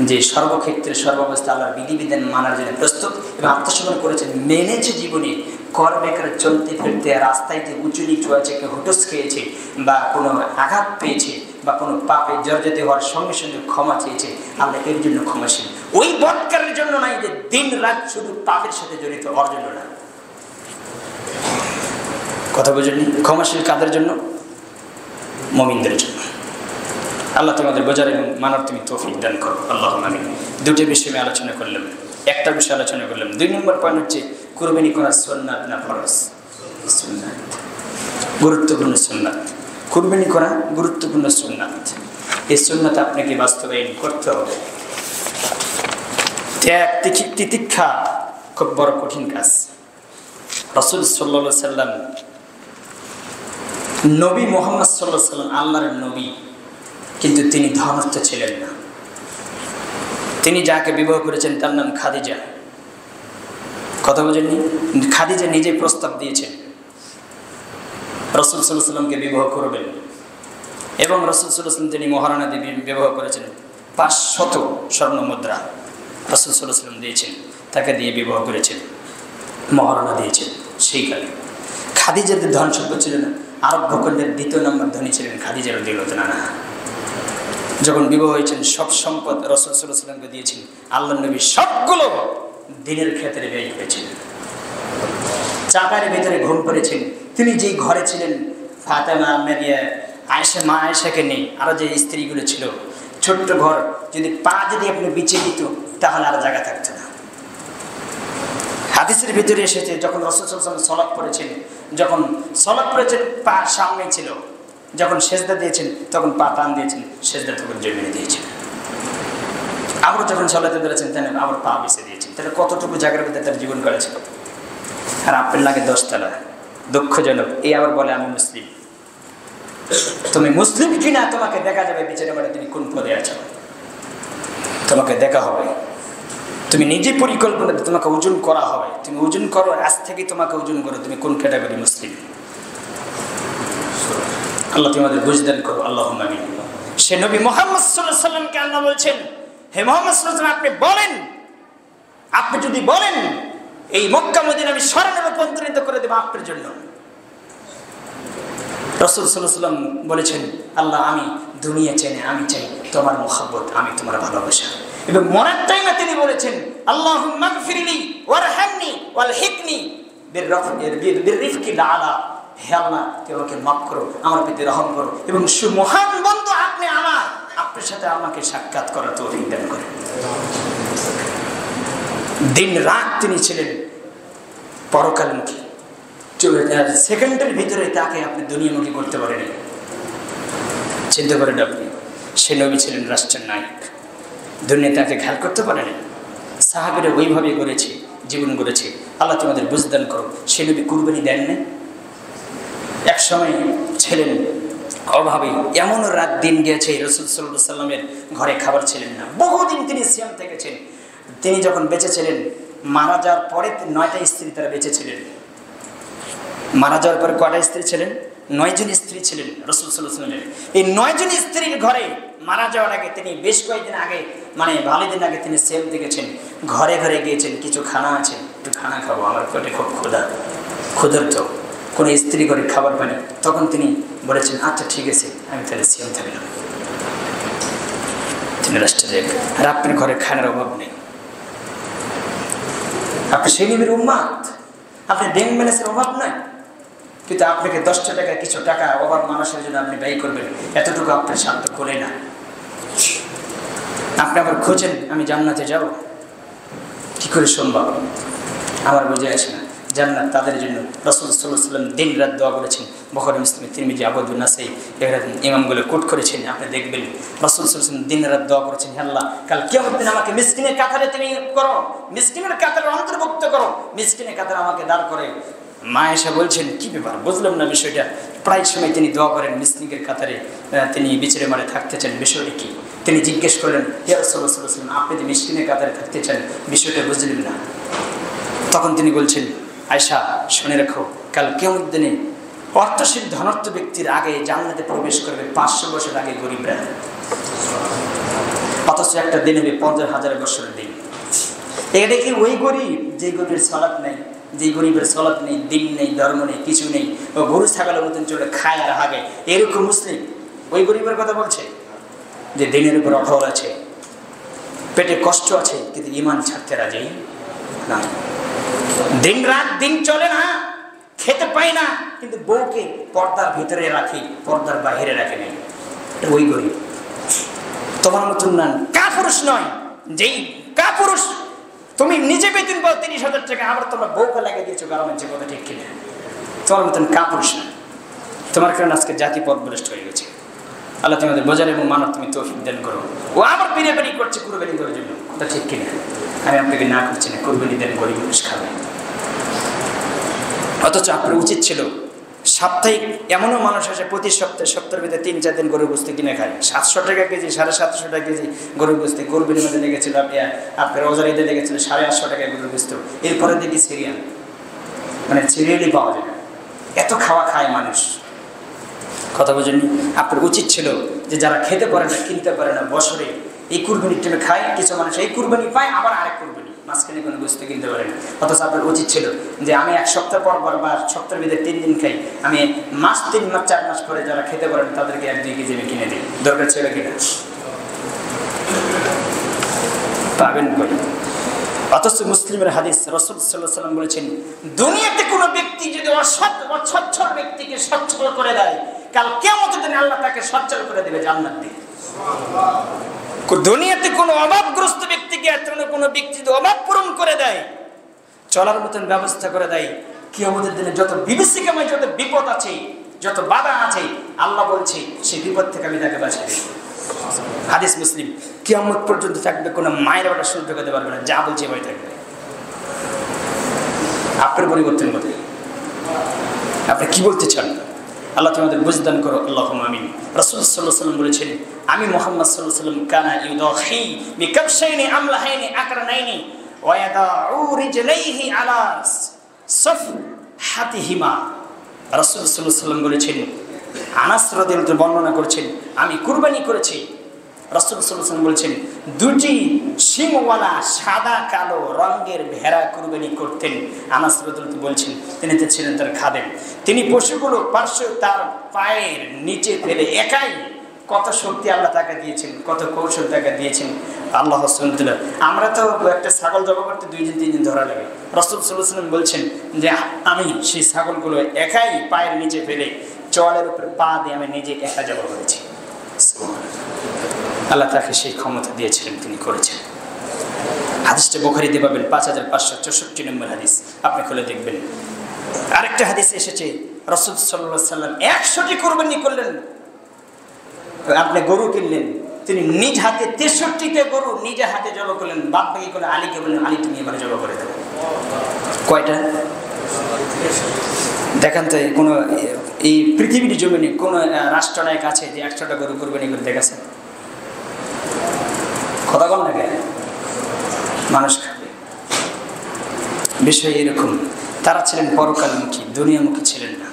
যে সর্বক্ষেত্রে সর্বাবস্থা আল্লাহর বিধিবিধান মানার জন্য প্রস্তুত এবং আত্মসমর্পণ করেছেন, মেনেছে। জীবনে কর বেকার চলতে ফিরতে রাস্তায় যে উঁচু নিচু আছে, কেউ হুটস খেয়েছে বা কোনো আঘাত পেয়েছে বা কোনো পাপে জর্জরিত হওয়ার সঙ্গে সঙ্গে ক্ষমা চেয়েছে, আল্লাহ এর জন্য ক্ষমাশীল। ওই বদকারের জন্য নাই যে দিন রাত শুধু পাপের সাথে জড়িত, ওর জন্য না। কথা বুঝেননি? ক্ষমাশীল কাদের জন্য? মুমিনদের জন্য। আল্লাহ তোমাদের বোঝার এবং মানার তুমি তৌফিক দান করো, আল্লাহুম্মা আমিন। দুটি বিষয় আমি আলোচনা করলাম, একটা বিষয় আলোচনা করলাম। ২ নম্বর পয়েন্ট হচ্ছে কুরবানি করা সুন্নাত না ফরজ? সুন্নাত, গুরুত্বপূর্ণ সুন্নাত। কুরবানি করা গুরুত্বপূর্ণ সুন্নাত। এই সুন্নাত আপনাকে বাস্তবায়ন করতে হবে। ত্যাগ তিতিক্ষা খুব বড় কঠিন কাজ। রাসূল সাল্লাল্লাহু আলাইহি সাল্লাম, নবী মুহাম্মদ সাল্লাল্লাহু আলাইহি সাল্লাম আল্লাহর নবী, কিন্তু তিনি ধর্মস্থ ছিলেন না। তিনি যাকে বিবাহ করেছেন তার নাম খাদিজা। কথা বোঝেননি? খাদিজা নিজে প্রস্তাব দিয়েছেন রাসূল সাল্লাল্লাহু আলাইহি সাল্লামকে বিবাহ করবেন, এবং রাসূল সাল্লাল্লাহু আলাইহি সাল্লাম তিনি মহারানা দেবী বিবাহ করেছেন। ৫০০ স্বর্ণ মুদ্রা রাসূল সাল্লাল্লাহু আলাইহি সাল্লাম দিয়েছেন, তাকে দিয়ে বিবাহ করেছেন, মহারানা দিয়েছেন। সেই কালে খাদিজাদের ধন সম্পদ ছিল না, আরব ভূখণ্ডের ২য় নম্বর ধনী ছিলেন খাদিজা রাদিয়াল্লাহু আনহা। যখন বিবাহ হয়েছেন সব সম্পদ রাসূল সাল্লাল্লাহু আলাইহি সাল্লামকে দিয়েছেন। আল্লাহর নবী সবগুলো দিনের ক্ষেত্রে ব্যয় করেছেন। চাকার ভিতরে ঘুম পড়েছেন। তিনি যেই ঘরে ছিলেন, ফাতেমা, মারিয়া, আয়েশা, মা আয়েশাকে নেই, আরও যে স্ত্রীগুলো ছিল, ছোট্ট ঘর, যদি পা যদি আপনি বিছিয়ে দিত তাহলে আর জায়গা থাকতো না। হাদিসের ভিতরে এসেছে যখন রাসূল সাল্লাল্লাহু আলাইহি ওয়াসাল্লাম সালাত পড়েছেন, যখন সালাত পড়েছেন পা সামনে ছিল, যখন সেজদা দিয়েছেন তখন পা টান দিয়েছেন, সেজদা তখন জমিনে দিয়েছেন। আবার যখন সালাতে দাঁড়িয়েছেন তেন আবার পা বিছিয়ে দিয়েছেন। তাহলে কতটুকু জায়গার ভিতরে তার জীবন করেছে। আর আপনার লাগে 10 তলা। দুঃখজনক, এই আবার বলে আমি মুসলিম। তুমি মুসলিম কিনা তোমাকে দেখা যাবে বিচারে মাঠে তুমি কোন পদে আছো, তোমাকে দেখা হবে। তুমি নিজে পরিকল্পনা, তোমাকে ওজন করা হবে। তুমি ওজন করো, আজ থেকে তোমাকে ওজন করো তুমি কোন ক্যাটাগরি মুসলিম। আল্লাহ তোমাদের বুঝদান করো, আল্লাহুম্মা আমিন। সে নবী মুহাম্মদ সাল্লাল্লাহু আলাইহি সাল্লামকে আল্লাহ বলছেন, হে মুহাম্মদ সাল্লাল্লাহু আলাইহি সাল্লাম, আপনি বলেন, আপনি যদি বলেন এই মক্কা মদিনা আমি স্বর্ণে রূপান্তরিত করে দেব আপনার জন্য। রাসূল সাল্লাল্লাহু আলাইহি সাল্লাম বলেছেন, আল্লাহ আমি দুনিয়া চাই না, আমি চাই তোমার মুহাব্বত, আমি তোমার ভালোবাসা। এবং মরার টাইমে তিনি বলেছেন, আল্লাহুম্মা গফিরলি ওয়ারহামনি ওয়ালহিকনি বিররিফকিল আলা। হে আল্লাহ, তুমি আমাকে মাফ করো, আমার প্রতি রহম করো, এবং সুমহান বন্ধু আপনি আমার, আপনার সাথে আমাকে সাক্ষাৎ করার তৌফিক দান করেন। দিন রাত তিনি ছিলেন পরকালমুখী। সেকেন্ডের ভিতরে তাকে আপনি দুনিয়ামুখী করতে পারেন। চিন্তা করেন আপনি, সে নবী ছিলেন রাষ্ট্রের নায়ক, দুনিয়া তাকে খেয়াল করতে পারেন। সাহাবীরা ওইভাবে করেছে, জীবন গড়েছে। আল্লাহ তোমাদের বুঝদান করো। সে নবী কুরবানি দেন না। এক সময় ছিলেন অভাবে, এমন রাত দিন গিয়েছে রাসূল সাল্লাল্লাহু আলাইহি সাল্লামের ঘরে খাবার ছিলেন না। বহুদিন তিনি সিয়াম থেকেছেন। তিনি যখন বেঁচে ছিলেন, মারা যাওয়ার পরে 9টা স্ত্রী তারা বেঁচে ছিলেন। মারা যাওয়ার পরে কয়টা স্ত্রী ছিলেন? 9 জন স্ত্রী ছিলেন রাসূল সাল্লাল্লাহু আলাইহি সাল্লামের। এই 9 জন স্ত্রীর ঘরে মারা যাওয়ার আগে তিনি বেশ কয়েকদিন আগে, মানে ভালো দিন আগে তিনি সিয়াম থেকেছেন। ঘরে ঘরে গিয়েছেন, কিছু খানা আছে, একটু খানা খাবো, আমার পেটে খুব ক্ষুধার্ত। কোনো স্ত্রী ঘরে খাবার পানি। তখন তিনি বলেছেন, আচ্ছা ঠিক আছে, আমি তাহলে সিয়াম থাকলাম। তিনি রাষ্ট্রে, আর আপনার ঘরে খানার অভাব নেই, আপনি সেই নবীর উম্মত, আপনি ব্যাংক ব্যালেন্সের অভাব নাই, কিন্তু আপনাকে 10টা টাকা কিছু টাকা অভাব মানুষের জন্য আপনি ব্যয় করবেন, এতটুকু আপনার সাধ্য করে না। আপনি আবার খোঁজেন আমি জান্নাতে যাব, কি করে সম্ভব? আমার বুঝে আসে না। জান্নাত তাদের জন্য। রাসূল সাল্লাল্লাহু আলাইহি ওয়াসাল্লাম দিন রাত দোয়া করেছেন। বুখারী, মুসলিম, তিরমিজি, আবু দাউদ, নাসাই ইমামগুলো কোট করেছেন। আপনি দেখবেন রাসূল সাল্লাল্লাহু আলাইহি ওয়াসাল্লাম দিন রাত দোয়া করেছেন, হে আল্লাহ কাল কিয়ামতের দিন আমাকে মিসকিনের কাতারে তুমি করো, মিসকিনের কাতারে অন্তর্ভুক্ত করো, মিসকিনের কাতারে আমাকে দাঁড় করে। মা এসে বলছেন কি ব্যাপার, বুঝলাম না বিষয়টা। প্রায় সময় তিনি দোয়া করেন মিসকিনের কাতারে তিনি বিচরে মারে থাকতে চান, বিষয়টা কি? তিনি জিজ্ঞেস করলেন, ইয়া রাসূলুল্লাহ সাল্লাল্লাহু আলাইহি ওয়াসাল্লাম আপনি যে মিসকিনের কাতারে থাকতে চান বিষয়টা বুঝলেন না। তখন তিনি বলছেন, আয়েশা শুনে রাখো, কাল কিয়ামতের দিনে অর্থশীল ধনার্থ ব্যক্তির আগে জান্নাতে প্রবেশ করবে 500 বছর আগে গরিবরা, অথচ একটা দিন হবে 50,000 বছরের দিন। এটা কি ওই গরিব যে গরিবের সালাত নেই, যে গরিবের সালাত নেই, দিন নেই, ধর্ম নেই, কিছু নেই, ও গরু ছাগলের মতন চলে খায় আর হাগে, এরকম মুসলিম? ওই গরিবের কথা বলছে যে দিনের উপর অঢল আছে, পেটে কষ্ট আছে, কিন্তু ঈমান ছাড়তে রাজি না। দিন রাত দিন চলে না, খেতে পায় না, কিন্তু বউকে পর্দার ভিতরে রাখি, পর্দার বাহিরে রাখে নেই, ওই গরিব। তোমার মতন না, কাপুরুষ নয়, যেই কাপুরুষ তুমি নিজে বেতন পাও 30,000 টাকা, আবার তোমরা বউকে লাগিয়ে দিয়েছো গার্মেন্টসে, কথা ঠিক কিনা? তোমার মতন কাপুরুষ না। তোমার কারণে আজকে জাতি পথভ্রষ্ট হয়ে গেছে। আল্লাহ তোমাদের বোঝার এবং মানার তুমি তৌফিক দান করো। ও আবার বিড়াবাড়ি করছে কুরবানি করার জন্য, কথা ঠিক কিনা? আমি আপনাকে না করছি না, কুরবানি দেন, গরিব মানুষ খাবে। অথচ আপনার উচিত ছিল সাপ্তাহিক, এমনও মানুষ আছে প্রতি সপ্তাহে সপ্তাহের ভিতরে 3-4 দিন গরুর গোস্ত কিনে খায়, 700 টাকা কেজি, 750 টাকা কেজি গরুর গোস্ত। কোরবানির মধ্যে লেগেছিল আপনার রোজার ঈদে লেগেছিল 850 টাকা গরুর গোস্ত। এরপরে দেখি সিরিয়াল, মানে সিরিয়ালই পাওয়া যায় না, এত খাওয়া খায় মানুষ। কথা বোঝেননি? আপনার উচিত ছিল যে যারা খেতে পারে না, কিনতে পারে না, বছরে এই কুরবানির টাইমে খায়, কিছু মানুষ এই কুরবানি পায়, আবার আরেক কুরবানি, মাঝখানে কোনো গোস্ত কিনতে পারে না। অথচ আপনার উচিত ছিল যে আমি 1 সপ্তাহ পর বা সপ্তাহের ভিতরে 3 দিন খাই, আমি মাস 3 মাস 4 মাস পরে যারা খেতে পারেন তাদেরকে 1-2 কেজি আমি কিনে দিই, দরকার ছিল কিনা? পাবেন কই? অথচ মুসলিমের হাদিস, রাসূল সাল্লাল্লাহু আলাইহি ওয়াসাল্লাম বলেছেন, দুনিয়াতে কোনো ব্যক্তি যদি অসচ্ছল ব্যক্তিকে সচ্ছল করে দেয়, কাল কিয়ামতের দিনে আল্লাহ তাকে সচ্ছল করে দেবে জান্নাত দিয়ে। দুনিয়াতে কোনো অভাবগ্রস্ত ব্যক্তিকে, কোনো ব্যক্তি যদি অভাব পূরণ করে দেয়, চলার মতন ব্যবস্থা করে দেয়, কিয়ামতের দিনে যত বিভীষিকাময়, যত বিপদ আছে, যত বাধা আছে, আল্লাহ বলছে সেই বিপদ থেকে আমি তাকে বাঁচিয়ে দেব। হাদিস মুসলিম। কিয়ামত পর্যন্ত থাকবে, কোনো মায়ের ওটা সহ্য করতে পারবে না, যা বলছে এভাবে থাকবে। আপনার পরিবর্তন কোথায়? আপনি কি বলতে চান? আল্লাহ তোমাদের বুঝদান করো, আল্লাহুম্মা আমিন। রাসূল সাল্লাল্লাহু আলাইহি ওয়াসাল্লাম বলেছেন, আমি মুহাম্মদ সাল্লাল্লাহু আলাইহি ওয়াসাল্লাম কানা ইউদাহি বিকাবশাইনি আমলাহাইনি আকরানাইনি ওয়া ইয়াদাউ রিজলাইহি আলা সাফহাতিহিমা। রাসূল সাল্লাল্লাহু আলাইহি ওয়াসাল্লাম বলেছেন, আনাস রাদিয়াল্লাহু আনহু বর্ণনা করেছেন, আমি কুরবানি করেছি। রাসূল সাল্লাল্লাহু আলাইহি ওয়াসাল্লাম বলেছেন, 2টি শিংওয়ালা সাদা কালো রঙের ভেড়া কুরবানি করতেন। আনাস রাদিয়াল্লাহু আনহু বলছেন, তিনি তো ছিলেন তার খাদেম। তিনি পশুগুলো পার্শ্ব তার পায়ের নিচে ফেলে একাই, কত শক্তি আল্লাহ তাকে দিয়েছেন, কত কৌশল তাকে দিয়েছেন আল্লাহ সুবহানাহু। আমরা তো একটা ছাগল জবাই করতে 2-3 দিন ধরা লাগে। রাসূল সাল্লাল্লাহু আলাইহি ওয়াসাল্লাম বলছেন যে আমি সেই ছাগলগুলো একাই পায়ের নিচে ফেলে চওয়ালের উপরে পা দিয়ে আমি নিজে একা জবাই করেছি। আল্লাহ তাকে সেই ক্ষমতা দিয়েছিলেন, তিনি করেছেন। হাদিসটা বুখারীতে পাবেন, 5564 নম্বর হাদিস, আপনি খুলে দেখবেন। আরেকটা হাদিসে এসেছে, রাসূল সাল্লাল্লাহু আলাইহি ওয়াসাল্লাম 100টি কুরবানি করলেন। আপনি গরু কিনলেন, তিনি নিজ হাতে 63টা গরু নিজে হাতে জবাই করলেন। বাদ বাকি করে আলীকে বললেন, আলী তুমি এবারে জবাই করে দেবো। কয়টা দেখেন তো? কোনো এই পৃথিবীর জমিনে কোনো রাষ্ট্রনায়ক আছে যে 100টা গরু কুরবানি করে দেখেছেন? কথা বল না, মানুষ খাবে। বিষয় এরকম, তারা ছিলেন পরকালমুখী, দুনিয়ামুখী ছিলেন না।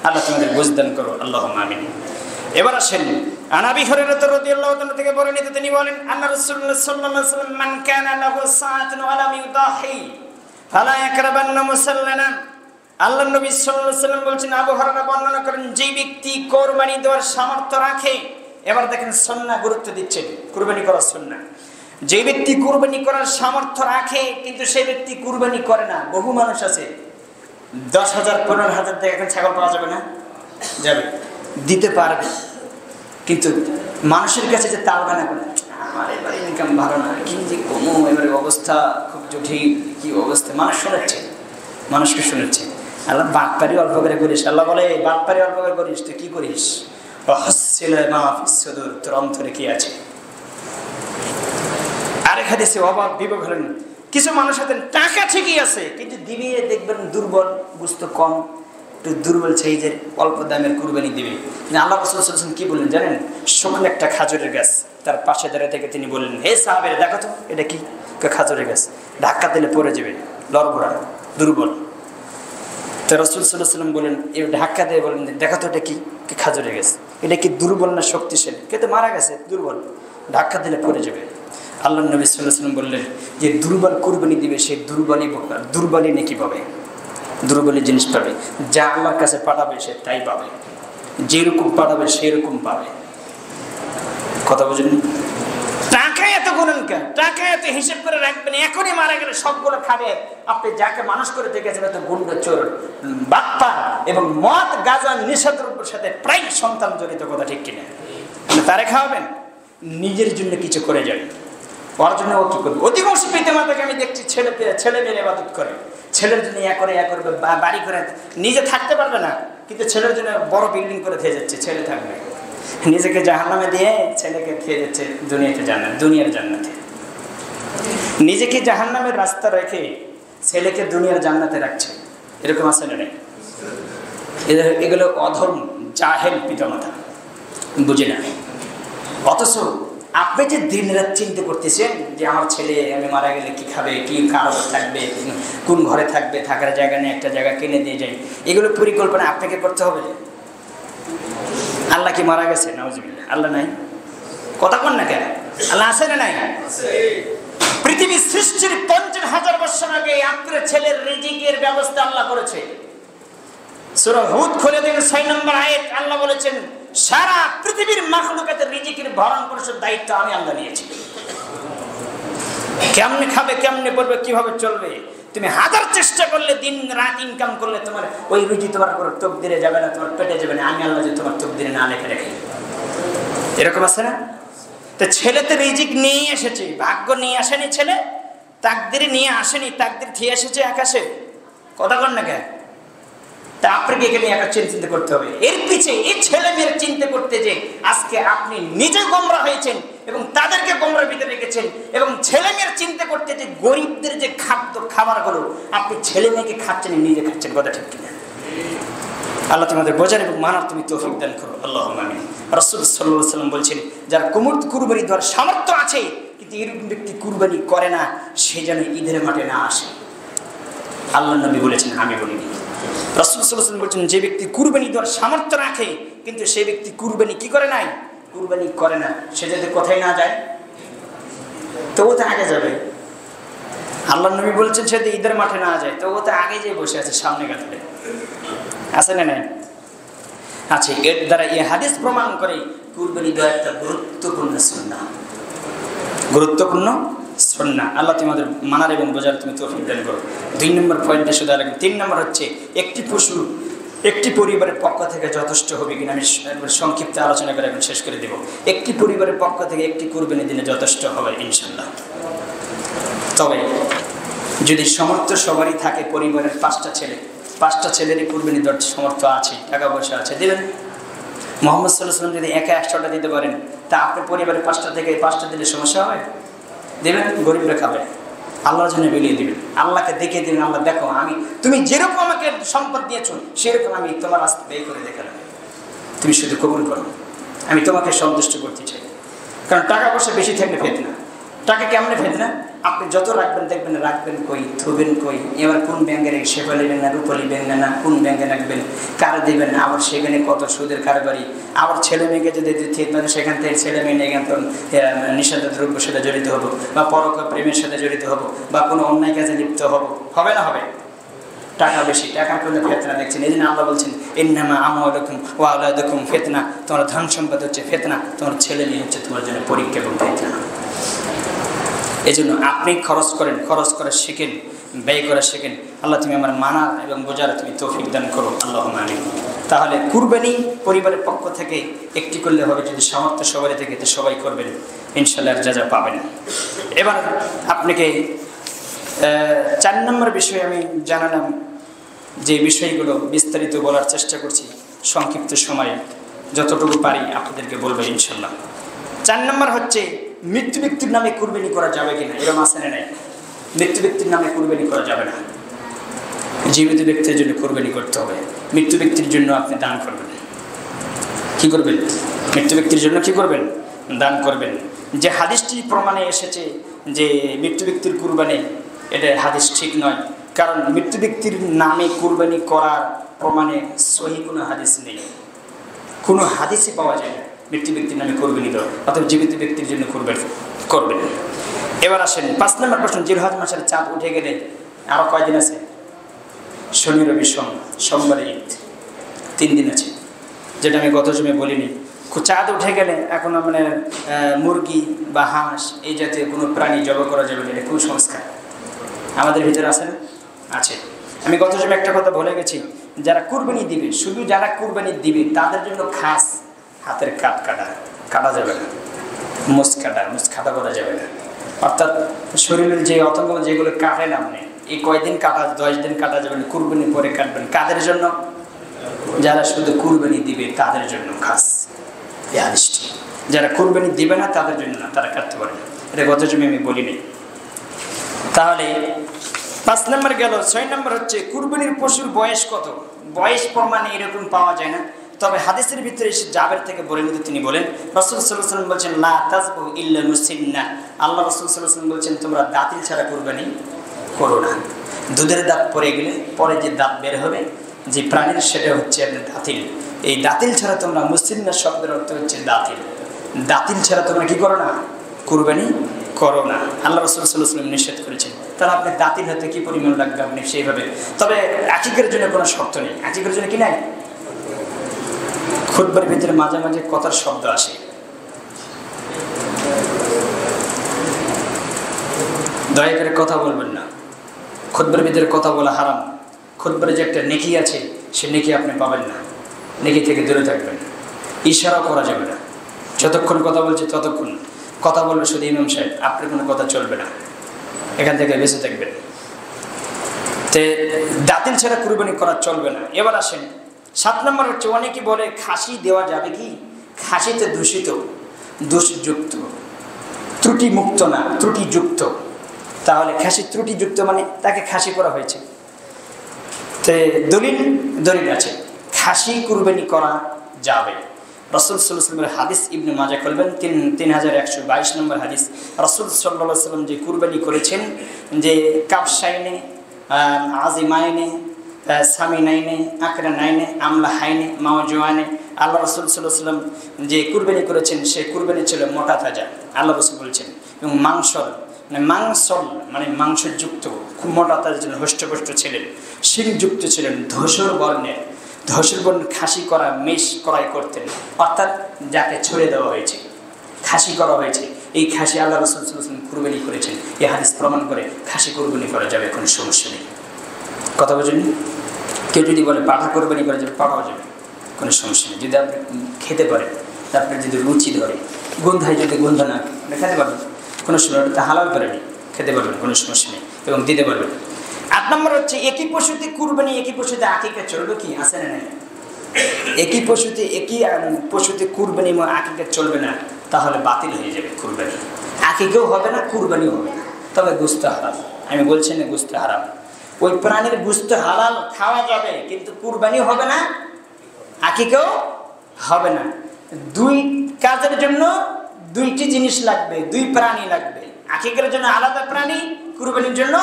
আল্লাহ তোমাদের বুঝদান করো, আল্লাহুম্মা আমিন। এবার আসেন, আনাবি হুরায়রা রাদিয়াল্লাহু তাআলা থেকে বর্ণিত, তিনি বলেন, আন্না রাসূলুল্লাহ সাল্লাল্লাহু আলাইহি ওয়াসাল্লাম মান কানা লাহু সাআতুন ওয়া লাম ইউদাহি ফালা ইয়াকরাবান্না মুসাল্লানা। আল্লাহর নবী সাল্লাল্লাহু আলাইহি ওয়াসাল্লাম বলেন, আবু হুরায়রা বর্ণনা করেন, যে ব্যক্তি কুরবানি দেওয়ার সামর্থ্য রাখে, এবার দেখেন সুন্নাহ গুরুত্ব দিচ্ছেন, কুরবানি করার সুন্নাহ। যে ব্যক্তি কুরবানি করার সামর্থ্য রাখে কিন্তু সেই ব্যক্তি কুরবানি করে না। বহু মানুষ আছে 10,000 15,000 টাকা এখন ছাগল পাওয়া যাবে না, যাবে, দিতে পারবে, কিন্তু মানুষের কাছে যে তালবানা করে, আমার এবার ইনকাম ভালো না, কি যে কমো, এবারে অবস্থা খুব জটিল, কি অবস্থা, মানুষ শোনাচ্ছে। মানুষকে শুনেছে আল্লাহ বাটপারি অল্প করে করিস, আল্লাহ বলে বাটপারি অল্প করে করিস, তুই কি করিস? তোর অন্তরে কি আছে? আরেক হাদিসে অবাক বিবেক হলেন, কিছু মানুষ হাতে টাকা ঠিকই আছে কিন্তু দিবে দেখবেন দুর্বল, বুঝতে কম, একটু দুর্বল সাইজের, অল্প দামের কুরবানি দিবে। আল্লাহ রাসূল সাল্লাল্লাহু আলাইহি ওয়াসাল্লাম কি বললেন জানেন? শুকনো একটা খাজুরের গাছ, তার পাশে দাঁড়িয়ে থেকে তিনি বললেন, হে সাহাবেরা দেখো তো এটা কি? খাজুরের গাছ, ধাক্কা দিলে পড়ে যাবে, লড়বড়া, দুর্বল। তো রাসূল সাল্লাল্লাহু আলাইহি ওয়াসাল্লাম বলেন, এই ধাক্কা দিয়ে বলেন দেখো তো এটা কি? খাজুরের গাছ, এটা কি দুর্বল না শক্তিশালী? কে তো মারা গেছে, দুর্বল, ধাক্কা দিলে পড়ে যাবে। আল্লাহ নবী সাল্লাল্লাহু আলাইহি ওয়াসাল্লাম বললেন যে দুর্বল কুরবানি দিবে সে দুর্বলই নাকি পাবে, দুর্বলই জিনিস পাবে। যা আল্লাহর কাছে পাঠাবে সে তাই পাবে, যেরকম পাঠাবে সেরকম পাবে। কথা বুঝলেন? টাকা এত গুণন কেন? টাকা এত হিসেব করে রাখবেন, এখনই মারা গেলে সবগুলো খাবে। আপনি যাকে মানুষ করে দেখেছেন এত গুন্ডা, চোর, বাটপার এবং মদ গাঁজা নেশাদ্রব্যের সাথে প্রায় সন্তান জড়িত, কথা ঠিক কিনা? তারে খাওয়াবেন, নিজের জন্য কিছু করে যাবে, ওর জন্য ও কি করবে? অধিকাংশ পিতা মাতাকে আমি দেখছি ছেলে মেয়ে ইবাদত করে, ছেলের জন্য ইয়া করবে, বাড়ি করে, নিজে থাকতে পারবে না কিন্তু ছেলের জন্য বড় বিল্ডিং করে খেয়ে যাচ্ছে, ছেলে থাকবে, নিজেকে জাহান্নামে দিয়ে ছেলেকে খেয়ে যাচ্ছে দুনিয়ার জান্নাতে। নিজেকে জাহান্নামের রাস্তা রেখে ছেলেকে দুনিয়ার জান্নাতে রাখছে, এরকম আছে না? নেই? এগুলো অধর্ম, জাহেল পিতামাতা, বুঝে না। অথচ আপনি যে দিন রাত চিন্তা করতেছেন যে আমার ছেলে আমি মারা গেলে কি খাবে, কি কারো থাকবে, কোন ঘরে থাকবে, থাকার জায়গা নেই, একটা জায়গা কিনে দিয়ে যাই, এগুলো পরিকল্পনা আপনাকে করতে হবে। আল্লাহ কি মারা গেছে? নাউজুবিল্লাহ, আল্লাহ নাই। কথা বল না কেন? আল্লাহ আছে না নাই? পৃথিবী সৃষ্টির 50,000 বছর আগে আপনার ছেলের রিজিকের ব্যবস্থা আল্লাহ করেছে। সূরা হুদ খুলে দেখুন 6 নম্বর আয়াত, আল্লাহ বলেছেন সারা পৃথিবীর মাখলুকাতের রিজিকের ভরণ পোষণের দায়িত্ব আমি আল্লাহ নিয়েছি। কেমনে খাবে, কেমনে পড়বে, কিভাবে চলবে, তুমি হাজার চেষ্টা করলে, দিন রাত ইনকাম করলে তোমার ওই রুজি তোমার কোনো তকদিরে যাবে না, তোমার পেটে যাবে না, আমি আল্লাহ যে তোমার তকদিরে না লেখে রাখি। এরকম আছে না? তো ছেলে তো রিজিক নিয়ে এসেছে, ভাগ্য নিয়ে আসেনি, ছেলে তাকদিরে নিয়ে আসেনি, তাকদির দিয়ে এসেছে আকাশে। কথা বল না কেন? তা আপনাকে এখানে একটা চিন্তা করতে হবে, এর পিছে এই ছেলে মেয়ের চিন্তা করতে যে আজকে আপনি নিজে গোমরা হয়েছেন এবং তাদেরকে গোমরার ভিতরে রেখেছেন, এবং ছেলে মেয়ের চিন্তা করতে যে গরিবদের যে খাবারগুলো আপনি ছেলে মেয়েকে খাচ্ছেন, নিজে খাচ্ছেন। কথা ঠিক কিনা? আল্লাহ তোমাদের বোঝার এবং মানার তুমি তৌফিক দান করো, আল্লাহুম্মা আমিন। রাসূল সাল্লাল্লাহু আলাইহি ওয়াসাল্লাম বলছেন যার কুরবানি দেওয়ার সামর্থ্য আছে কিন্তু এরকম ব্যক্তি কুরবানি করে না, সে যেন ঈদের মাঠে না আসে। আল্লাহ নবী বলেছেন, আমি বলিনি। রাসূল সাল্লাল্লাহু আলাইহি ওয়াসাল্লাম বলেছেন যে ব্যক্তি কুরবানি দেওয়ার সামর্থ্য রাখে কিন্তু সেই ব্যক্তি কুরবানি কি করে নাই, কুরবানি করে না, সে যদি কোথায় না যায় তো ও তো আগে যাবে। আল্লাহ নবী বলছেন সে যদি ঈদের মাঠে না যায় তো ও তো আগে যেয়ে বসে আছে সামনে কাতারে, আছে না নাই? আচ্ছা, এর দ্বারা এই হাদিস প্রমাণ করে কুরবানি দেওয়া একটা গুরুত্বপূর্ণ সুন্নাহ, গুরুত্বপূর্ণ সুন্নাহ। আল্লাহ তোমাদের মানার এবং বোঝার তুমি তৌফিক দান করো। 2 নম্বর পয়েন্টে শুধু রাখবেন। 3 নম্বর হচ্ছে একটি পশু একটি পরিবারের পক্ষ থেকে যথেষ্ট হবে কিনা, আমি সংক্ষিপ্ত আলোচনা করে এখন শেষ করে দেব। একটি পরিবারের পক্ষ থেকে একটি কুরবানি দিলে যথেষ্ট হবে ইনশাল্লাহ। তবে যদি সামর্থ্য সবারই থাকে, পরিবারের 5টা ছেলেরই কুরবানি দেওয়ার সামর্থ্য আছে, টাকা পয়সা আছে, দেবেন। মুহাম্মদ সাল্লাল্লাহু আলাইহি ওয়াসাল্লাম যদি একা 100টা দিতে পারেন তা আপনি পরিবারের 5টা থেকে 5টা দিলে সমস্যা হবে? দেবেন, গরিবরা খাবে, আল্লাহর জন্য বিলিয়ে দিবেন, আল্লাহকে দেখে দিবেন, আল্লাহ দেখো তুমি যেরকম আমাকে সম্পদ দিয়েছো সেরকম আমি তোমার রাস্তা ব্যয় করে দেখালাম, তুমি শুধু কবুল করো, আমি তোমাকে সন্তুষ্ট করতে চাই। কারণ টাকা পয়সা বেশি থাকলে ফেতনা। টাকা কেমনে ফেতনা? আপনি যত রাখবেন দেখবেন রাখবেন কই, থুবেন কই, এবার কোন ব্যাংকে রেখে শেফালি ব্যাংক না রূপালী ব্যাংক না কোন ব্যাংকে রাখবেন, কারে দেবেন, আবার সেখানে কত সুদের কারবারি, আবার ছেলে মেয়েকে যদি সেখান থেকে ছেলে মেয়ে নিয়ে গেন নিষিদ্ধ দ্রব্যের সাথে জড়িত হবো, বা পরোক্ষ প্রেমের সাথে জড়িত হবো, বা কোনো অন্যায় কাজে লিপ্ত হবো, হবে না? হবে। টাকা বেশি, টাকার কোনো ফেতনা দেখছেন। এই জন্য আল্লাহ বলছেন ইন্নামা আমওয়ালুকুম ওয়া আওলাদুকুম ফিতনা, তোমার ধন সম্পদ হচ্ছে ফেতনা, তোমার ছেলে মেয়ে হচ্ছে তোমার জন্য পরীক্ষা এবং ফেতনা। এই জন্য আপনি খরচ করে শিখেন, ব্যয় করে শিখেন। আল্লাহ তুমি আমার মানার এবং বোঝার তুমি তৌফিক দান করো, আল্লাহুম্মা আমিন। তাহলে কুরবানি পরিবারের পক্ষ থেকে একটি করলে হবে, যদি সামর্থ্য সবারই থেকে তো সবাই করবেন, ইনশাআল্লাহ যা পাবেন। এবার আপনাকে 4 নম্বর বিষয়ে আমি জানালাম যে বিষয়গুলো বিস্তারিত বলার চেষ্টা করছি সংক্ষিপ্ত সময়ে যতটুকু পারি আপনাদেরকে বলবো ইনশাল্লাহ। 4 নম্বর হচ্ছে মৃত্যু ব্যক্তির নামে কুরবানি করা যাবে কিনা, এরকম আছে না নাই? মৃত্যু ব্যক্তির নামে কুরবানি করা যাবে না, জীবিত ব্যক্তির জন্য কুরবানি করতে হবে। মৃত্যু ব্যক্তির জন্য আপনি দান করবেন, কি করবেন? মৃত্যু ব্যক্তির জন্য কি করবেন? দান করবেন। যে হাদিসটি প্রমাণে এসেছে যে মৃত্যু ব্যক্তির কুরবানি, এটা হাদিস ঠিক নয়, কারণ মৃত্যু ব্যক্তির নামে কুরবানি করার প্রমাণে সহি কোনো হাদিস নেই, কোনো হাদিসই পাওয়া যায় না মৃত্যু ব্যক্তির নামে কুরবানি দেওয়া, অথবা জীবিত ব্যক্তির জন্য কুরবানি করবেন। এবার আসেন 5 নম্বর প্রশ্ন, জিলহজ মাসের চাঁদ উঠে গেলে আরও কয়দিন আছে? শনি রবি সোমবার ঈদ, 3 দিন আছে, যেটা আমি গত সময় বলিনি। চাঁদ উঠে গেলে এখন মানে মুরগি বা হাঁস এই জাতীয় কোনো প্রাণী জবাই করা যাবে না, এটা কুসংস্কার আমাদের ভিতরে আছে না? আছে। আমি গত সময় একটা কথা বলে গেছি, যারা কুরবানি দিবে, শুধু যারা কুরবানি দিবে তাদের জন্য খাস হাতের কাটা যাবে না, মুছ কাটা করা যাবে না। অর্থাৎ শরীরের যে অতঙ্গ যেগুলো কাটেন আপনি, এই কয়দিন কাটা, 10 দিন কাটা যাবে না, কুরবানি পরে কাটবেন। কাদের জন্য? যারা শুধু কুরবানি দিবে তাদের জন্য খাস এই হাদিসটি। যারা কুরবানি দিবে না তাদের জন্য না, তারা কাটতে পারে না, এটা গত সময় আমি বলিনি। তাহলে 5 নম্বর গেল। 6 নম্বর হচ্ছে কুরবানির পশুর বয়স কত? বয়স প্রমাণে এরকম পাওয়া যায় না, তবে হাদিসের ভিতরে এসে জাবের থেকে বর্ণিত, তিনি বলেন রাসূল সাল্লাল্লাহু আলাইহি ওয়াসাল্লাম বলছেন লা তাযবু ইল্লা মুসিন্না, আল্লাহ রাসূল সাল্লাল্লাহু আলাইহি ওয়াসাল্লাম বলছেন তোমরা দাঁতিল ছাড়া কুরবানি করো না। দুধের দাঁত পড়ে গেলে পরে যে দাঁত বের হবে যে প্রাণীর, সেটা হচ্ছে দাঁতিল। এই দাঁতিল ছাড়া তোমরা, মুসিন্না শব্দের অর্থ হচ্ছে দাঁতিল, দাঁতিল ছাড়া তোমরা কি করো না? কুরবানি করো না। আল্লাহ রাসূল সাল্লাল্লাহু আলাইহি ওয়াসাল্লাম নিষেধ করেছেন। তাহলে আপনি দাঁতিল হতে কি পরিমাণ লাগবে আপনি সেইভাবে। তবে আকিকার জন্য কোনো শর্ত নেই, আকিকার জন্য কি নাই? খুতবার ভিতরে মাঝে মাঝে কথার শব্দ আসে, দয়া করে কথা বলবেন না, খুতবার ভিতরে কথা বলা হারাম। খুতবারে যে একটা নেকি আছে, সে নেকি আপনি পাবেন না, নেকি থেকে দূরে থাকবেন। ইশারা করা যাবে না, যতক্ষণ কথা বলছে ততক্ষণ কথা বলবে শুধু ইমাম সাহেব, আপনার কোনো কথা চলবে না, এখান থেকে বেঁচে থাকবেন। তে দাঁতিল ছাড়া কুরবানি করা চলবে না। এবার আসেন 7 নম্বর হচ্ছে, অনেকে বলে খাসি দেওয়া যাবে কি? খাসিতে দূষিত, দোষযুক্ত, ত্রুটিমুক্ত না, ত্রুটিযুক্ত। তাহলে খাসি ত্রুটিযুক্ত মানে তাকে খাসি করা হয়েছে। তে দলিল আছে, খাসি কুরবানি করা যাবে। রাসূল সাল্লাল্লাহু আলাইহি ওয়াসাল্লামের হাদিস ইবনে মাজাহ খুলবেন 3122 নম্বর হাদিস। রাসূল সাল্লাল্লাহু আলাইহি ওয়াসাল্লাম যে কুরবানি করেছেন, যে কাবশাইনে, আজিমাইনে, সামিনাইনে, আকরানাইনে, আমলাহাইনে, মাওজুয়ানে, আল্লাহ রাসূল সাল্লাল্লাহু আলাইহি ওয়াসাল্লাম যে কুরবানি করেছেন, সে কুরবানি ছিল মোটা তাজা, আল্লাহ রাসূল বলেছেন। এবং মানে মাংসযুক্ত, খুব মোটা তাজা ছিলেন, হষ্টপুষ্ট ছিলেন, শিংযুক্ত ছিলেন, ধূসর বর্ণের খাসি করা মেষ ক্রয় করতেন। অর্থাৎ যাকে ছড়ে দেওয়া হয়েছে, খাসি করা হয়েছে, এই খাসি আল্লাহ রাসূল সাল্লাল্লাহু আলাইহি ওয়াসাল্লাম কুরবানি করেছেন। এই হাদিস প্রমাণ করে খাসি কুরবানি করা যাবে, কোনো সমস্যা নেই। কথা বোঝেন? কেউ যদি বলে পাঠা কুরবানি করা যাবে, পাঠাও যাবে, কোনো সমস্যা নেই। যদি আপনি খেতে পারেন, আপনার যদি রুচি ধরে, গন্ধায় যদি গন্ধ না খেতে পারবেন, কোনো সমস্যা নেই, হালাল করে নিই, খেতে পারবেন, কোনো সমস্যা নেই, এবং দিতে পারবেন। 8 নম্বর হচ্ছে একই পশুতে কুরবানি, একই পশুতে আকিকা চলবে কি? আছে না নাই? একই পশুতে কুরবানি এবং আকিকা চলবে না, তাহলে বাতিল হয়ে যাবে কুরবানি। আকিকাও হবে না, কুরবানিও হবে না, তবে গোশত হারাম। আমি বলছি না গোশত হারাম, ওই প্রাণীর গোশত হালাল, খাওয়া যাবে, কিন্তু কুরবানিও হবে না, আকিকাও হবে না। 2 কাজের জন্য 2টি জিনিস লাগবে, 2 প্রাণী লাগবে। আকিকার জন্য আলাদা প্রাণী, কুরবানির জন্য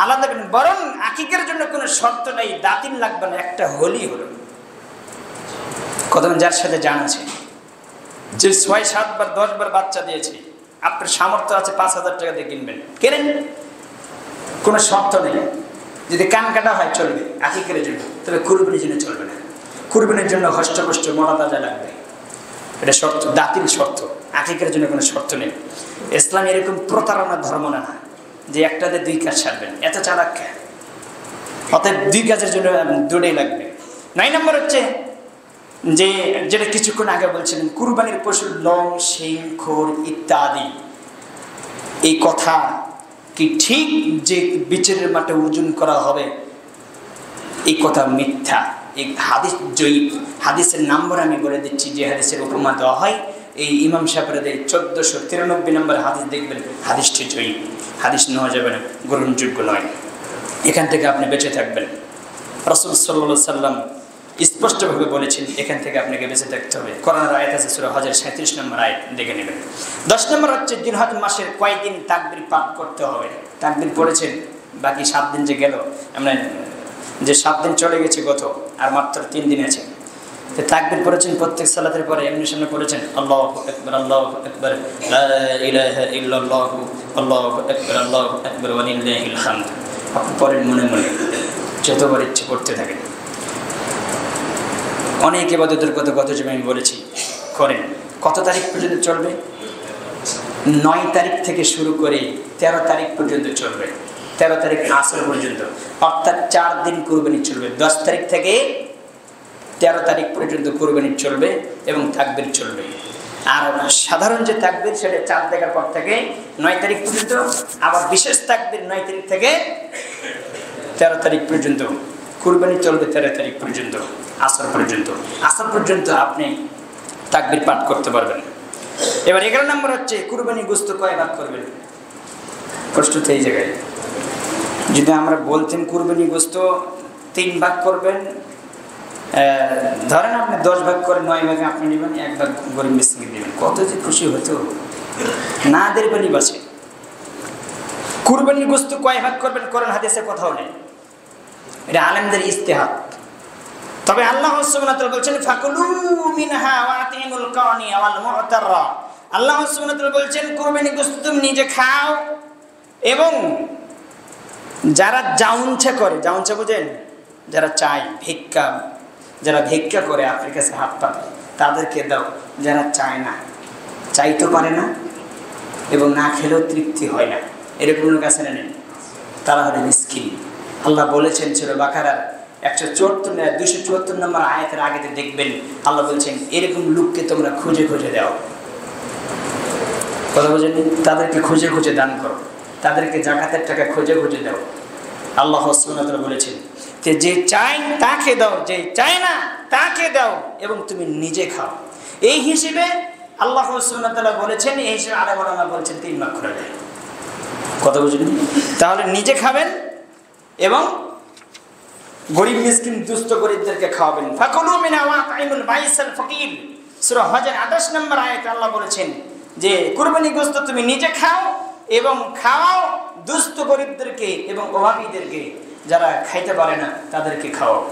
আলাদা প্রাণী। বরং আকিকার জন্য কোনো শর্ত নেই, দাঁতিল লাগবে না, একটা হলি হলো। কত যার সাথে জান আছে, যে 6-7 বার 10 বার বাচ্চা দিয়েছে, আপনার সামর্থ্য আছে 5000 টাকা দিয়ে কিনবেন, কেনেন, কোনো শর্ত নেই। যদি কান কাটা হয় চলবে আকিকার জন্য, তবে কুরবানির জন্য চলবে না। কুরবানির জন্য হষ্টপুষ্ট মোটা তাজা লাগবে, এটা শর্ত, দাঁতিল শর্ত। আকিকার জন্য কোনো শর্ত নেই। ইসলাম এরকম প্রতারণার ধর্ম না যে একটাতে 2 কাজ সারবেন, এত চালাক। অতএব 2 কাজের জন্য 2টাই লাগবে। 9 নম্বর হচ্ছে যে যেটা কিছুক্ষণ আগে বলছিলেন, কুরবানির পশুর লং, শিং, খোর ইত্যাদি, এই কথা কি ঠিক যে বিচারের মাঠে ওজন করা হবে? এই কথা মিথ্যা। এই হাদিস জয়ীফ, হাদিসের নম্বর আমি বলে দিচ্ছি, যে হাদিসের উপমা দেওয়া হয় এই ইমাম সাহেবের 1493 নম্বর হাদিস, দেখবেন হাদিসটি জয়ীফ, হাদিস নেওয়া যাবে না, গ্রহণযোগ্য নয়, এখান থেকে আপনি বেঁচে থাকবেন। রাসূল সাল্লাল্লাহু আলাইহি সাল্লাম স্পষ্টভাবে বলেছেন এখান থেকে আপনাকে বেঁচে থাকতে হবে। কোরআনের আয়াত আছে সূরা হজের 37 নম্বর আয়াত, দেখে নেবেন। 10 নম্বর হচ্ছে জিলহজ মাসের কয়েকদিন তাকবীর পাঠ করতে হবে। তাকবীর পড়েছেন, বাকি 7 দিন যে গেল, আমরা যে 7 দিন চলে গেছে গত, আর মাত্র 3 দিন আছে, তো তাকবীর পড়েছেন প্রত্যেক সালাতের পরে, এমনি সামনে পড়েছেন আল্লাহু আকবার, আল্লাহু আকবার, লা ইলাহা ইল্লাল্লাহু, আল্লাহু আকবার, আল্লাহু আকবার, ওয়া লিল্লাহিল হামদ। আপনি পড়েন মনে মনে, যতবার ইচ্ছে পড়তে থাকেন। অনেক ইবাদতের কথা যে আমি বলেছি করেন। কত তারিখ পর্যন্ত চলবে? 9 তারিখ থেকে শুরু করে 13 তারিখ পর্যন্ত চলবে, 13 তারিখ আসর পর্যন্ত, অর্থাৎ 4 দিন কুরবানি চলবে। 10 তারিখ থেকে 13 তারিখ পর্যন্ত কুরবানি চলবে এবং তাকবীর চলবে। আর সাধারণ যে তাকবীর সেটা 4 দেখার পর থেকে 9 তারিখ পর্যন্ত, আবার বিশেষ তাকবীর 9 তারিখ থেকে 13 তারিখ পর্যন্ত, কুরবানি চলবে 13 তারিখ পর্যন্ত, আসর পর্যন্ত। আসর পর্যন্ত আপনি তাকবীর পাঠ করতে পারবেন। এবার 11 নম্বর হচ্ছে কুরবানি গোশত কয় ভাগ করবেন? প্রশ্ন তো এই জায়গায়। যদি আমরা বলতেন কুরবানি গোশত 3 ভাগ করবেন, ধরেন আপনি 10 ভাগ করে 9 ভাগে আপনি নেবেন, 1 ভাগ গরিব মিসকিনকে দেবেন, কত যে খুশি হতো না দের বলি বাসে। কুরবানি গোশত কয় ভাগ করবেন কোরআন হাদিসে কোথাও নেই, এটা আলেমদের ইজতিহাদ। তবে আল্লাহ সুবহানাহু ওয়া তাআলা বলছেন ফাকুলু মিনহা ওয়া আতিমুল কানি ওয়াল মু'তাররা। আল্লাহ সুবহানাহু ওয়া তাআলা বলছেন কুরবানি গোশত তুমি নিজে খাও, এবং যারা জাউনছা করে, জাউনছা বুঝেন, যারা চায় ভিক্ষা, যারা ভিক্ষা করে আপনার কাছে হাত পাতে, তাদেরকে দাও। যারা চায় না, চাইতে পারে না এবং না খেলেও তৃপ্তি হয় না, এরকম লোক আছে না নেই, তারা হলো মিসকিন। আল্লাহ বলেছেন সূরা বাকারার 274 নম্বর আয়াতের আগেতে দেখবেন আল্লাহ বলছেন এরকম লোককে তোমরা খুঁজে খুঁজে দাও। কথা বোঝেন? তাদেরকে খুঁজে খুঁজে দান করো, তাদেরকে যাকাতের টাকা খুঁজে খুঁজে দাও। আল্লাহ সুবহানাহু ওয়া তাআলা বলেছেন যে চায় তাকে দাও, যে চায় না তাকে দাও, এবং তুমি নিজে খাও। এই হিসেবে আল্লাহ সুবহানাহু ওয়া তাআলা বলেছেন, এই হিসেবে আরেক ওলামা বলেছেন 3 ভাগ করে দেয়। কথা বুঝলেন? তাহলে নিজে খাবেন এবং গরিব মিসকিন দুস্থ গরিবদেরকে খাওয়াবেন। ফাকুলু মিনহা ওয়া আতিমুল বাইসাল ফাকির, সূরা হজের 28 নম্বর আয়াতে আল্লাহ বলেছেন যে কুরবানি গোশত তুমি নিজে খাও এবং খাওয়াও দুস্থ গরিবদেরকে এবং অভাবীদেরকে, যারা খাইতে পারে না তাদেরকে খাওয়াও।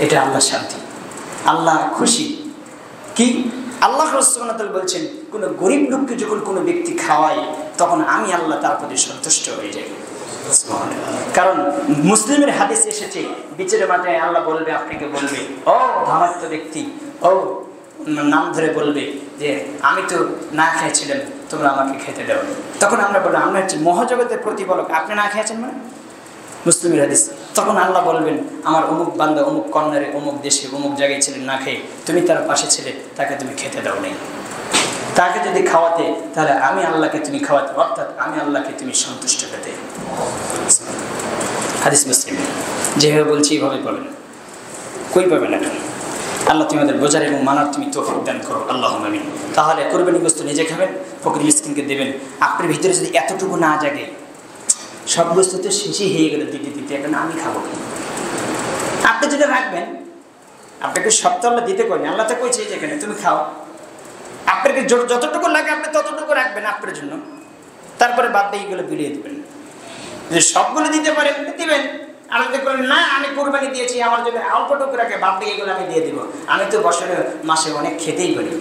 এটা আল্লাহ শান্তি, আল্লাহ খুশি। কি আল্লাহ সুবহানাহু ওয়া তাআলা বলছেন, কোন গরিব লোককে যখন কোনো ব্যক্তি খাওয়ায় তখন আমি আল্লাহ তার প্রতি সন্তুষ্ট হয়ে যাই। কারণ মুসলিমের হাদিস এসেছে, বিচারের মাঠে আল্লাহ বলবে, আপনাকে বলবে, ও ধনাঢ্য ব্যক্তি, ও নাম ধরে বলবে যে আমি তো না খেয়েছিলাম, তোমরা আমাকে খেতে দাও। তখন আমরা বলবো আমরা হচ্ছে মহাজগতের প্রতিপালক, আপনি না খেয়েছেন মানে? মুসলিমের হাদিস। তখন আল্লাহ বলবেন, আমার অমুক বান্দা অমুক কর্নারে অমুক দেশে অমুক জায়গায় ছিলেন না খেয়ে, তুমি তার পাশে ছিলে, তাকে তুমি খেতে দাও নাই। তাকে যদি খাওয়াতে, তাহলে আমি আল্লাহকে তুমি খাওয়াতে, অর্থাৎ আমি আল্লাহকে তুমি সন্তুষ্ট পেতে। হাদিস মুসলিম। যেভাবে বলছি এইভাবে পাবেন, কই পাবেন না। আল্লাহ তুমি আমাদের বোঝার এবং মানার তুমি তৌফিক দান করো, আল্লাহুম্মা আমিন। তাহলে কুরবানি গোশত নিজে খাবেন, ফকির মিসকিনকে দেবেন। আপনার ভিতরে যদি এতটুকু না জাগে, সব গোশত তো শেষই হয়ে গেল দিতে দিতে, এখন আমি খাবো কি? আপনি যেটা রাখবেন, আপনাকে সব তো আল্লাহ দিতে করেন, আল্লাহ তো কইছে যেখানে তুমি খাও, আপনাকে যতটুকু লাগে আপনি ততটুকু রাখবেন আপনার জন্য, তারপরে বাদ দিয়ে এগুলো বিলিয়ে দেবেন। যদি সবগুলো দিতে পারেন দিবেন, আর যদি বলেন না আমি কুরবানি দিয়েছি আমার জন্য অল্পটুকু রাখে, বাদ দিয়ে এগুলো আমি দিয়ে দিব, আমি তো বছরে মাসে অনেক খেতেই পারি,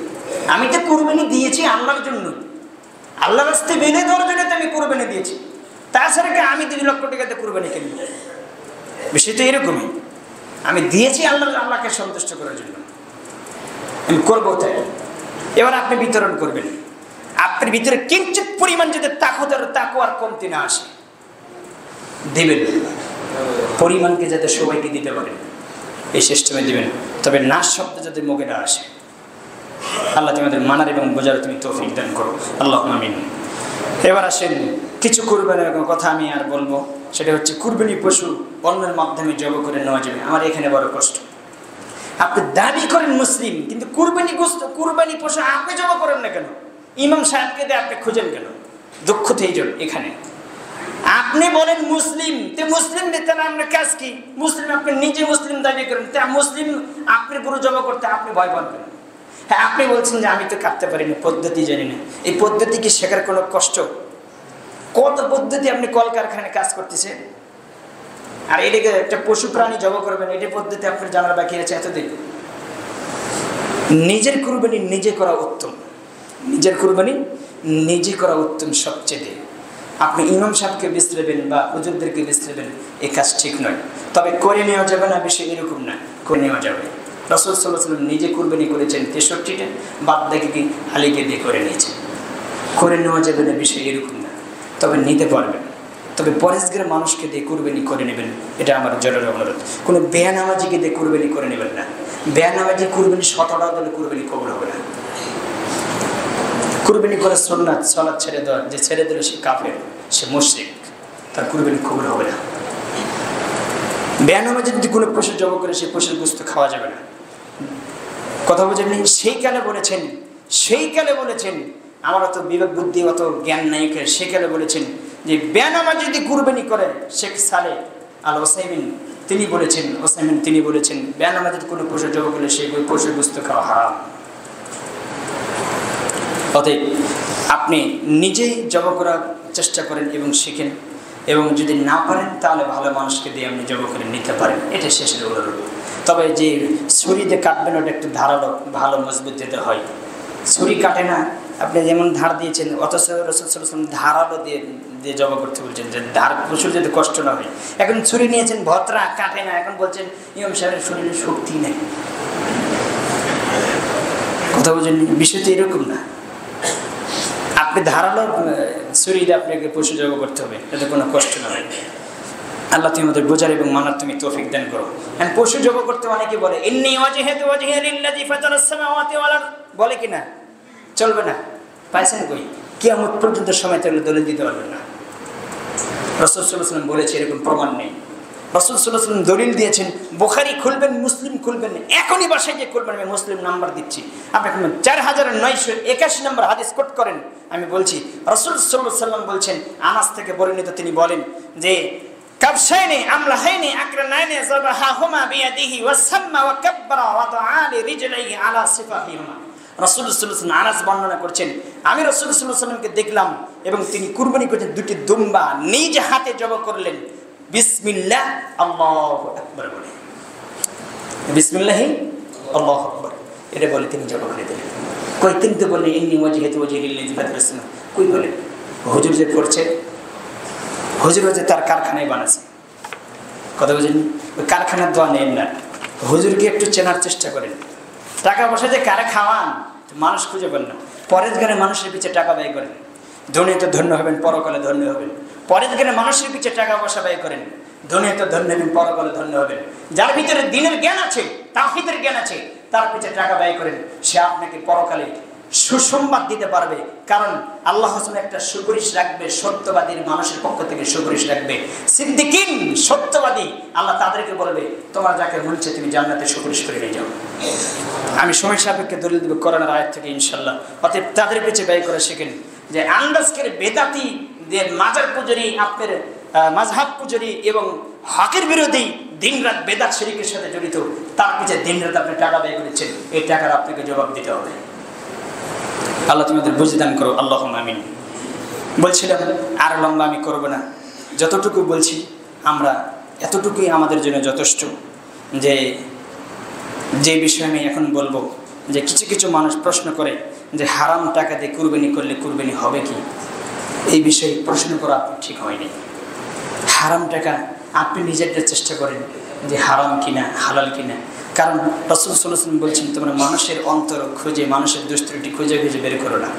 আমি তো কুরবানি দিয়েছি আল্লাহর জন্য, আল্লাহর রাস্তায় বেঁধে দেওয়ার জন্য তো আমি কুরবানি দিয়েছি, তাছাড়া কি আমি 2 লক্ষ টাকাতে কুরবানি কিনব? বিষয় তো এরকমই, আমি দিয়েছি আল্লাহকে সন্তুষ্ট করার জন্য, আমি করবো তাই। এবার আপনি বিতরণ করবেন, আপনার ভিতরে কিঞ্চিত পরিমাণ যদি তাকওয়ার কমতি না আসে, দিবেন পরিমাণকে যাতে সবাইকে দিতে পারেন এই সিস্টেমে দিবেন, তবে নাশ শব্দ যাতে মুখে না আসে। আল্লাহ তোমাদের মানার এবং বোঝার তুমি তৌফিক দান করো, আল্লাহুম্মা আমিন। এবার আসেন কিছু কুরবানির কথা আমি আর বলবো। সেটা হচ্ছে কুরবানি পশু অন্যের মাধ্যমে জব করে নেওয়া যাবে। আমার এখানে বড় কষ্ট, আপনি দাবি করেন মুসলিম, কিন্তু কুরবানি পশু আপনি জব করেন না কেন? ইমাম সাহেবকে দিয়ে আপনি খুঁজেন কেন? দুঃখ থেই যান এখানে। আপনি বলেন মুসলিম, তে মুসলিম নেতা আপনার কাজ কি? মুসলিম, আপনি নিজে মুসলিম দাবি করেন, তা মুসলিম আপনি গরু জবা করতে আপনি ভয় পান কেন? হ্যাঁ, আপনি বলছেন যে আমি তো কাটতে পারি না, পদ্ধতি জানি না। এই পদ্ধতি কি শেখার কোনো কষ্ট? কত পদ্ধতি আপনি কলকারখানায় কাজ করতেছেন, আর এটাকে একটা পশু প্রাণী জবা করবেন, এটা পদ্ধতি আপনার জানার বাকি আছে এতদিন। নিজের কুরবানি নিজে করা উত্তম, নিজের কুরবানি নিজে করা উত্তম সবচেয়ে। আপনি ইমাম সাহেবকে বিশ্রেবেন বা হুজুরদেরকে বিশ্রেবেন, এই কাজ ঠিক নয়। তবে করে নেওয়া যাবে না বিষয় এরকম না, করে নেওয়া যাবে। রাসূল সাল্লাল্লাহু আলাইহি ওয়াসাল্লাম নিজে কুরবানি করেছেন 63টা, বাদ দেখে কি আলীকে দিয়ে করে নিয়েছেন। করে নেওয়া যাবে না বিষয় এরকম না, তবে নিতে পারবেন। তবে পরেশগার মানুষকে দিয়ে কুরবানি করে নেবেন, এটা আমার জরুরি অনুরোধ। কোনো বেয়ানামাজিকে দিয়ে কুরবানি করে নেবেন না। বেয়ানামাজি কুরবানি 17টা দিলে কুরবানি কবুল হবে না। কুরবানি করার সুন্নাত, সালাত ছেড়ে দেওয়া, যে ছেড়ে দিল সে কাফের, সে মুশরিক, তার কুরবানি কবুল হবে না। বেয়ানামাজি যদি কোনো পশু জব করে, সে পশুর গোশত খাওয়া যাবে না। কথা বোঝেননি? সেই কালে বলেছেন, আমার অত বিবেক বুদ্ধি অত জ্ঞান নাই, সে কালে বলেছেন যে বেয়ানামাজি যদি কুরবানি করে, শেখ সালেহ আল ওসাইমিন তিনি বলেছেন বেয়ানামাজি যদি কোনো পশু জব করলে সেই পশুর গোশত খাওয়া হারাম। অতএব আপনি নিজেই জব করার চেষ্টা করেন এবং শিখেন, এবং যদি না পারেন তাহলে ভালো মানুষকে দিয়ে আপনি জব করে নিতে পারেন, এটা শেষের অনুরোধ। তবে যে ছুরি দিয়ে কাটবেন ওটা একটু ধারালো, ভালো মজবুত দিতে হয়। ছুরি কাটে না, আপনি যেমন ধার দিয়েছেন, অথচ রাসূল সাল্লাল্লাহু আলাইহি ওয়াসাল্লাম ধারালো দিয়ে জব করতে বলছেন, যে ধার পশুর যাতে কষ্ট না হয়। এখন ছুরি নিয়েছেন, ভদ্রা কাটে না, এখন বলছেন ইমাম সাহেবের শরীরে শক্তি নেই। কথা বলছেন, বিষয় তো এরকম না। আপনি ধারালো ছুরি দিয়ে আপনাকে পশু জব করতে হবে, যাতে কোনো কষ্ট না হয়। আল্লাহ তুমি আমাদের বোঝার এবং মানার তুমি তৌফিক দান করো। এখন পশু জব করতে অনেকে বলে ইন্নী ওয়াজহাতু ওয়াজহিয়া লিল্লাযী ফাতারাস সামাওয়াতি ওয়াল আরদ, বলে কিনা? চলবে না। পাইছেন কই? কিয়ামত পর্যন্ত সময় থাকলে দলিল দিতে পারবেন না। রাসূল সাল্লাল্লাহু আলাইহি ওয়াসাল্লাম বলেছে, এরকম প্রমাণ নেই। রাসূল সাল্লাল্লাহু আলাইহি ওয়াসাল্লাম দলিল দিয়েছেন, বুখারী খুলবেন, মুসলিম খুলবেন, এখনই বাসায় গিয়ে খুলবেন, আমি মুসলিম নাম্বার দিচ্ছি, আপনি 4981 নম্বর হাদিস কোট করেন। আমি বলছি রাসূল সাল্লাল্লাহু আলাইহি ওয়াসাল্লাম বলছেন, আনাস থেকে বর্ণিত, তিনি বলেন যে কাবশাইনি আমলাহাইনি আকরানাইনি যাবাহাহুমা বিয়াদিহি ওয়াসাম্মা ওয়া কাব্বারা ওয়া দাআলি রিজলাইহি আলা সিফাহিহিমা। রাসূল সাল্লাল্লাহু আলাইহি ওয়াসাল্লাম আনাস বর্ণনা করছেন, আমি রাসূল সাল্লাল্লাহু আলাইহি ওয়াসাল্লামকে দেখলাম এবং তিনি কুরবানি করেছেন, দুটি দুম্বা নিজ হাতে জব করলেন, বিসমিল্লাহ আল্লাহু আকবার বলে, বিসমিল্লাহি আল্লাহু আকবার এটা বলে তিনি জব করে দিলেন। কই তিনি তো বললেন ইন্নী ওয়াজহাতু ওয়াজহিয়া লিল্লাযী ফাতারাস সামাওয়াতি, কই বলে? হুজুর যে করছে, হুজুর যে তার কারখানায় বানাচ্ছে। কথা বলছেন, ওই কারখানার দোয়া নেন না, হুজুরকে একটু চেনার চেষ্টা করেন। টাকা পয়সা যে কারে খাওয়ান মানুষ খুঁজে পান না, পরের গানে মানুষের পিছিয়ে টাকা ব্যয় করেন, দুনিয়াতে ধন্য হবেন, পরকালে ধন্য হবেন। পরের গানে মানুষের পিছিয়ে টাকা পয়সা ব্যয় করেন, দুনিয়াতে ধন্য হবেন, পরকালে ধন্য হবেন। যার ভিতরে দ্বীনের জ্ঞান আছে, তাওহীদের জ্ঞান আছে, তার পিছিয়ে টাকা ব্যয় করেন, সে আপনাকে পরকালে সুসংবাদ দিতে পারবে। কারণ আল্লাহ একটা সুপারিশ রাখবে, সত্যবাদীর মানুষের পক্ষ থেকে সুপারিশ রাখবে। সিদ্দিকিন, সত্যবাদী, আল্লাহ তাদেরকে বলবে তোমরা যাকে বলছে তুমি জান্নাতে সুপারিশ করে নিয়ে যাও। আমি সময় সাপেক্ষে দলিল দেব কোরআনের আয়াত থেকে ইনশাল্লাহ। অতএব তাদের পিছিয়ে ব্যয় করে শেখেন যে আন্দাজকের বেদাতি মাজার পুজোরি, আপনার মাযহাব পুজোরি এবং হকের বিরোধী দিনরাত বেদাত শিরকের সাথে জড়িত, তার পিছিয়ে দিনরাত আপনি টাকা ব্যয় করেছেন, এই টাকার আপনাকে জবাব দিতে হবে। আল্লাহ তোমাদের বুঝে দান করো, আল্লাহুম্মা আমিন। বলছিলাম আর লম্বা আমি করব না, যতটুকু বলছি আমরা এতটুকুই আমাদের জন্য যথেষ্ট। যে বিষয়ে আমি এখন বলবো, যে কিছু কিছু মানুষ প্রশ্ন করে যে হারাম টাকা দিয়ে কুরবানি করলে কুরবানি হবে কি? এই বিষয়ে প্রশ্ন করা ঠিক হয়নি। হারাম টাকা আপনি নিজেরটা চেষ্টা করেন যে হারাম কিনা হালাল কিনা। কারণ রাসূল সাল্লাল্লাহু আলাইহি ওয়াসাল্লাম বলছেন, তোমরা মানুষের অন্তর খুঁজে, মানুষের দুষ্টত্রুটি খুঁজে খুঁজে বের করো না।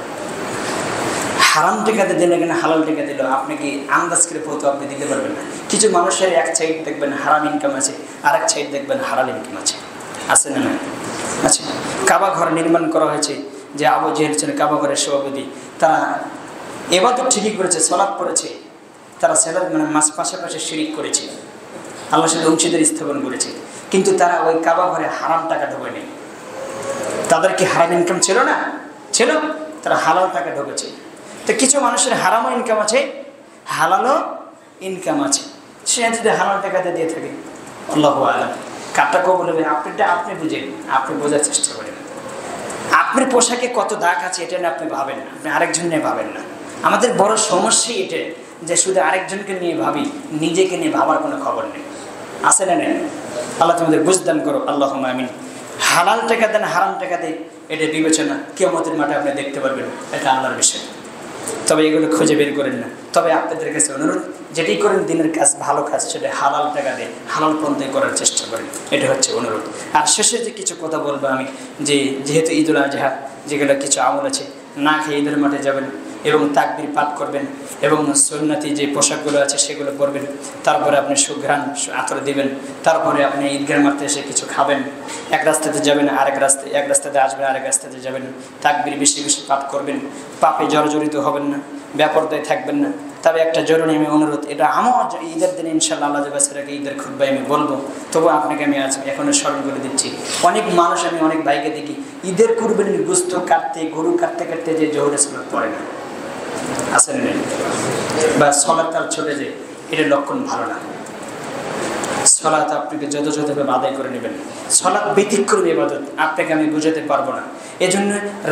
হারাম টাকাতে দিলে কিনা হালাল টাকা দিল আপনাকে আন্দাজ করে ফটো আপনি দিতে পারবেন না। কিছু মানুষের এক সাইড দেখবেন হারাম ইনকাম আছে, আর এক সাইড দেখবেন হালাল ইনকাম আছে না না? আচ্ছা, কাবা ঘর নির্মাণ করা হয়েছে, যে আবু জেহেল ছিলেন কাবা ঘরের সভাপতি, তারা ইবাদত ঠিকই করেছে, সালাত পড়েছে, তারা সেলাত মানে পাশাপাশি শিরিক করেছে, আল্লাহর সাথে অংশীদার স্থাপন করেছে, কিন্তু তারা ওই কাবা ঘরে হারাম টাকা ঢোকেনি। তাদের কি হারাম ইনকাম ছিল না? ছিল। তারা হালাল টাকা ঢোকেছে। তো কিছু মানুষের হারামও ইনকাম আছে, হালালও ইনকাম আছে, সে যদি হালাল টাকাতে দিয়ে থাকে, আল্লাহু আলাম কারটা কবুল হবে আপনারটা আপনি বুঝেন, আপনি বোঝার চেষ্টা করেন। আপনার পোশাকে কত দাগ আছে এটা নিয়ে আপনি ভাবেন না, আপনি আরেকজন নিয়ে ভাবেন না। আমাদের বড় সমস্যা এটা যে শুধু আরেকজনকে নিয়ে ভাবি, নিজেকে নিয়ে ভাবার কোনো খবর নেই। আছে না নেই? আল্লাহ তোমাদের বুঝদান করো, আল্লাহুম্মা আমিন। হালাল টাকা দেন হারাম টাকা দেয়, এটা বিবেচনা কিয়ামতের মাঠে আপনি দেখতে পারবেন, এটা আল্লাহর বিষয়। তবে এগুলো খুঁজে বের করেন না। তবে আপনাদের কাছে অনুরোধ, যেটাই করেন দিনের কাজ, ভালো কাজ, সেটা হালাল টাকা দিয়ে হালাল পন্থায় করার চেষ্টা করেন, এটা হচ্ছে অনুরোধ। আর শেষে যে কিছু কথা বলবো আমি, যে যেহেতু ঈদুল আজহা, যেগুলো কিছু আমল আছে, না খেয়ে ঈদের মাঠে যাবেন এবং তাকবীর পাঠ করবেন এবং সুন্নতি যে পোশাকগুলো আছে সেগুলো পরবেন, তারপরে আপনি সুঘ্রাণ আতর দিবেন, তারপরে আপনি ঈদগাহ মাঠে এসে কিছু খাবেন, এক রাস্তাতে যাবেন আরেক রাস্তায়, এক রাস্তাতে আসবেন আরেক রাস্তাতে যাবেন, তাকবীর বেশি বেশি পাঠ করবেন, পাপে জর্জরিত হবেন না, বেপরদায় থাকবেন না। তবে একটা জরুরি আমি অনুরোধ, এটা আমার ঈদের দিনে ইনশাআল্লাহ আল্লাহ বাসারাকে ঈদের খুতবায় আমি বলবো, তবু আপনাকে আমি আজ এখনো স্মরণ করে দিচ্ছি। অনেক মানুষ, আমি অনেক ভাইকে দেখি ঈদের কুরবানির গোশত কাটতে, গরু কাটতে কাটতে যে জোহরের সালাত পড়ে না, আসেন নেই, বা সালাত তার ছুটে যায়, এটার লক্ষণ ভালো না। সালাত আপনাকে যথাযথভাবে আদায় করে নেবেন। সালাত ব্যতিক্রমী ইবাদত, আপনাকে আমি বুঝাতে পারবো না। এজন্য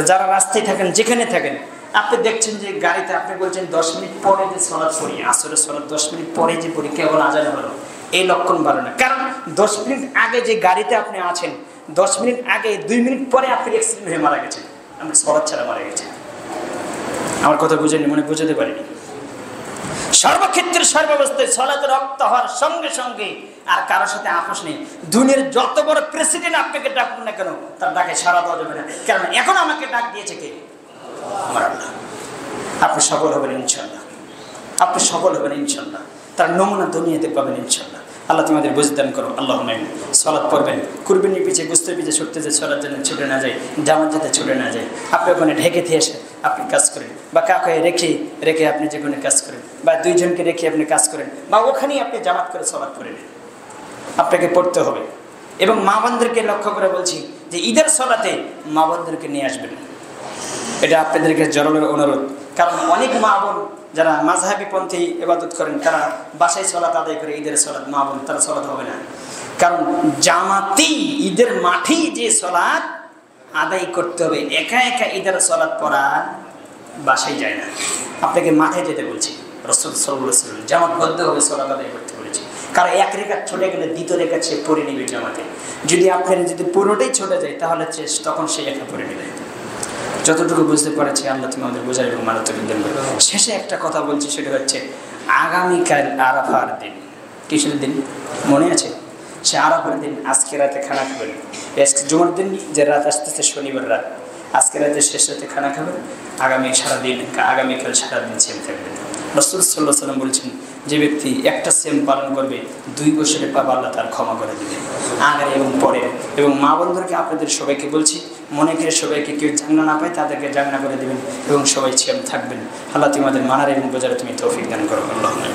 যারা রাস্তায় থাকেন, যেখানে থাকেন, আপনি দেখছেন যে গাড়িতে আপনি বলছেন 10 মিনিট পরে যে সালাত পড়ি, আসলে সালাত 10 মিনিট পরে যে পড়ি, কেবল আজান হলো, এই লক্ষণ ভালো না। কারণ 10 মিনিট আগে যে গাড়িতে আপনি আছেন, 10 মিনিট আগে 2 মিনিট পরে আপনি অ্যাক্সিডেন্ট হয়ে মারা গেছেন, আপনি সালাত ছাড়া মারা গেছেন। আমার কথা বুঝেনি, মনে বুঝাতে পারিনি। সর্বক্ষেত্রে সর্বাবস্থায় সালাতের রক্ত হওয়ার সঙ্গে সঙ্গে আর কারোর সাথে আপোষ নেই। দুনিয়ার যত বড় প্রেসিডেন্ট আপনাকে ডাকুন না কেন, তার ডাকে সাড়া দেওয়া যাবে না, কারণ এখন আমাকে ডাক দিয়েছে কে? আমার আল্লাহ। আপনি সফল হবেন ইনশাআল্লাহ, আপনি সফল হবেন ইনশাআল্লাহ, তার নমুনা দুনিয়াতে পাবেন ইনশাআল্লাহ। আল্লাহ তোমাদের বুঝদান করো, আল্লাহুম্মা আমিন। সালাত পড়বেন, কুরবানির পিছিয়ে গোশতের পিছিয়ে ছুটতে যে সালাত যেন ছুটে না যায়, জামাত যাতে ছুটে না যায়। আপনি ওখানে ঢেকে দিয়ে এসে আপনি কাজ করেন, বা কাউকে রেখে আপনি যে কোনো কাজ করেন, বা দুইজনকে রেখে আপনি কাজ করেন, বা ওখানেই আপনি জামাত করে সালাত পড়ে নেন। আপনাকে পড়তে হবে। এবং মা বোনদেরকে লক্ষ্য করে বলছি যে ঈদের সালাতে মা বোনদেরকে নিয়ে আসবেন, এটা আপনাদেরকে জরুরি অনুরোধ। কারণ অনেক মা বোন যারা মাযহাবী পন্থী ইবাদত করেন, তারা বাসায় সালাত আদায় করে, ঈদের সালাত মা বোন তারা সালাত হবে না। কারণ জামাতেই ঈদের মাঠেই যে সালাত আদায় করতে হবে, একা একা ঈদের সালাত পড়া বাসায় যায় না, আপনাকে মাঠে যেতে বলছি। রাসূল সাল্লাল্লাহু আলাইহি ওয়াসাল্লাম জামাতবদ্ধভাবে সালাত আদায় করতে বলেছে। কারণ এক রেখাত ছুটে গেলে দ্বিতীয় রেখাত সে পড়ে নেবে জামাতে। যদি আপনার যদি পুরোটাই ছুটে যায়, তাহলে তখন সে একা পড়ে নেবে। যতটুকু বুঝতে পারছি আল্লাহ তুমি আমাদের বোঝার এবং মানব তৌফিক দান করো। শেষে একটা কথা বলছি, সেটা হচ্ছে আগামীকাল আরাফার দিন। কিসের দিন মনে আছে? সে আরাফার দিন। আজকে রাতে খানা খাবেন, জুমার দিন যে রাত আসতেছে শনিবার রাত, আজকে রাতে শেষ রাতে খানা খাবেন, আগামীকাল সারাদিন সেম থাকবেন। রাসূল সাল্লাল্লাহু আলাইহি ওয়াসাল্লাম বলছেন, যে ব্যক্তি একটা সেম পালন করবে 2 বছরের পাপ আল্লাহ তার ক্ষমা করে দেবেন, আগে এবং পরে। এবং মা বন্ধুদেরকে আপনাদের সবাইকে বলছি, মনে করে সবাইকে কেউ জান্নাত না পায় তাদেরকে জান্নাত করে দেবেন এবং সবাই সেম থাকবেন। আল্লাহ তোমাদের মানার এবং বোঝার তুমি তৌফিক দান করো, আল্লাহুম্মা।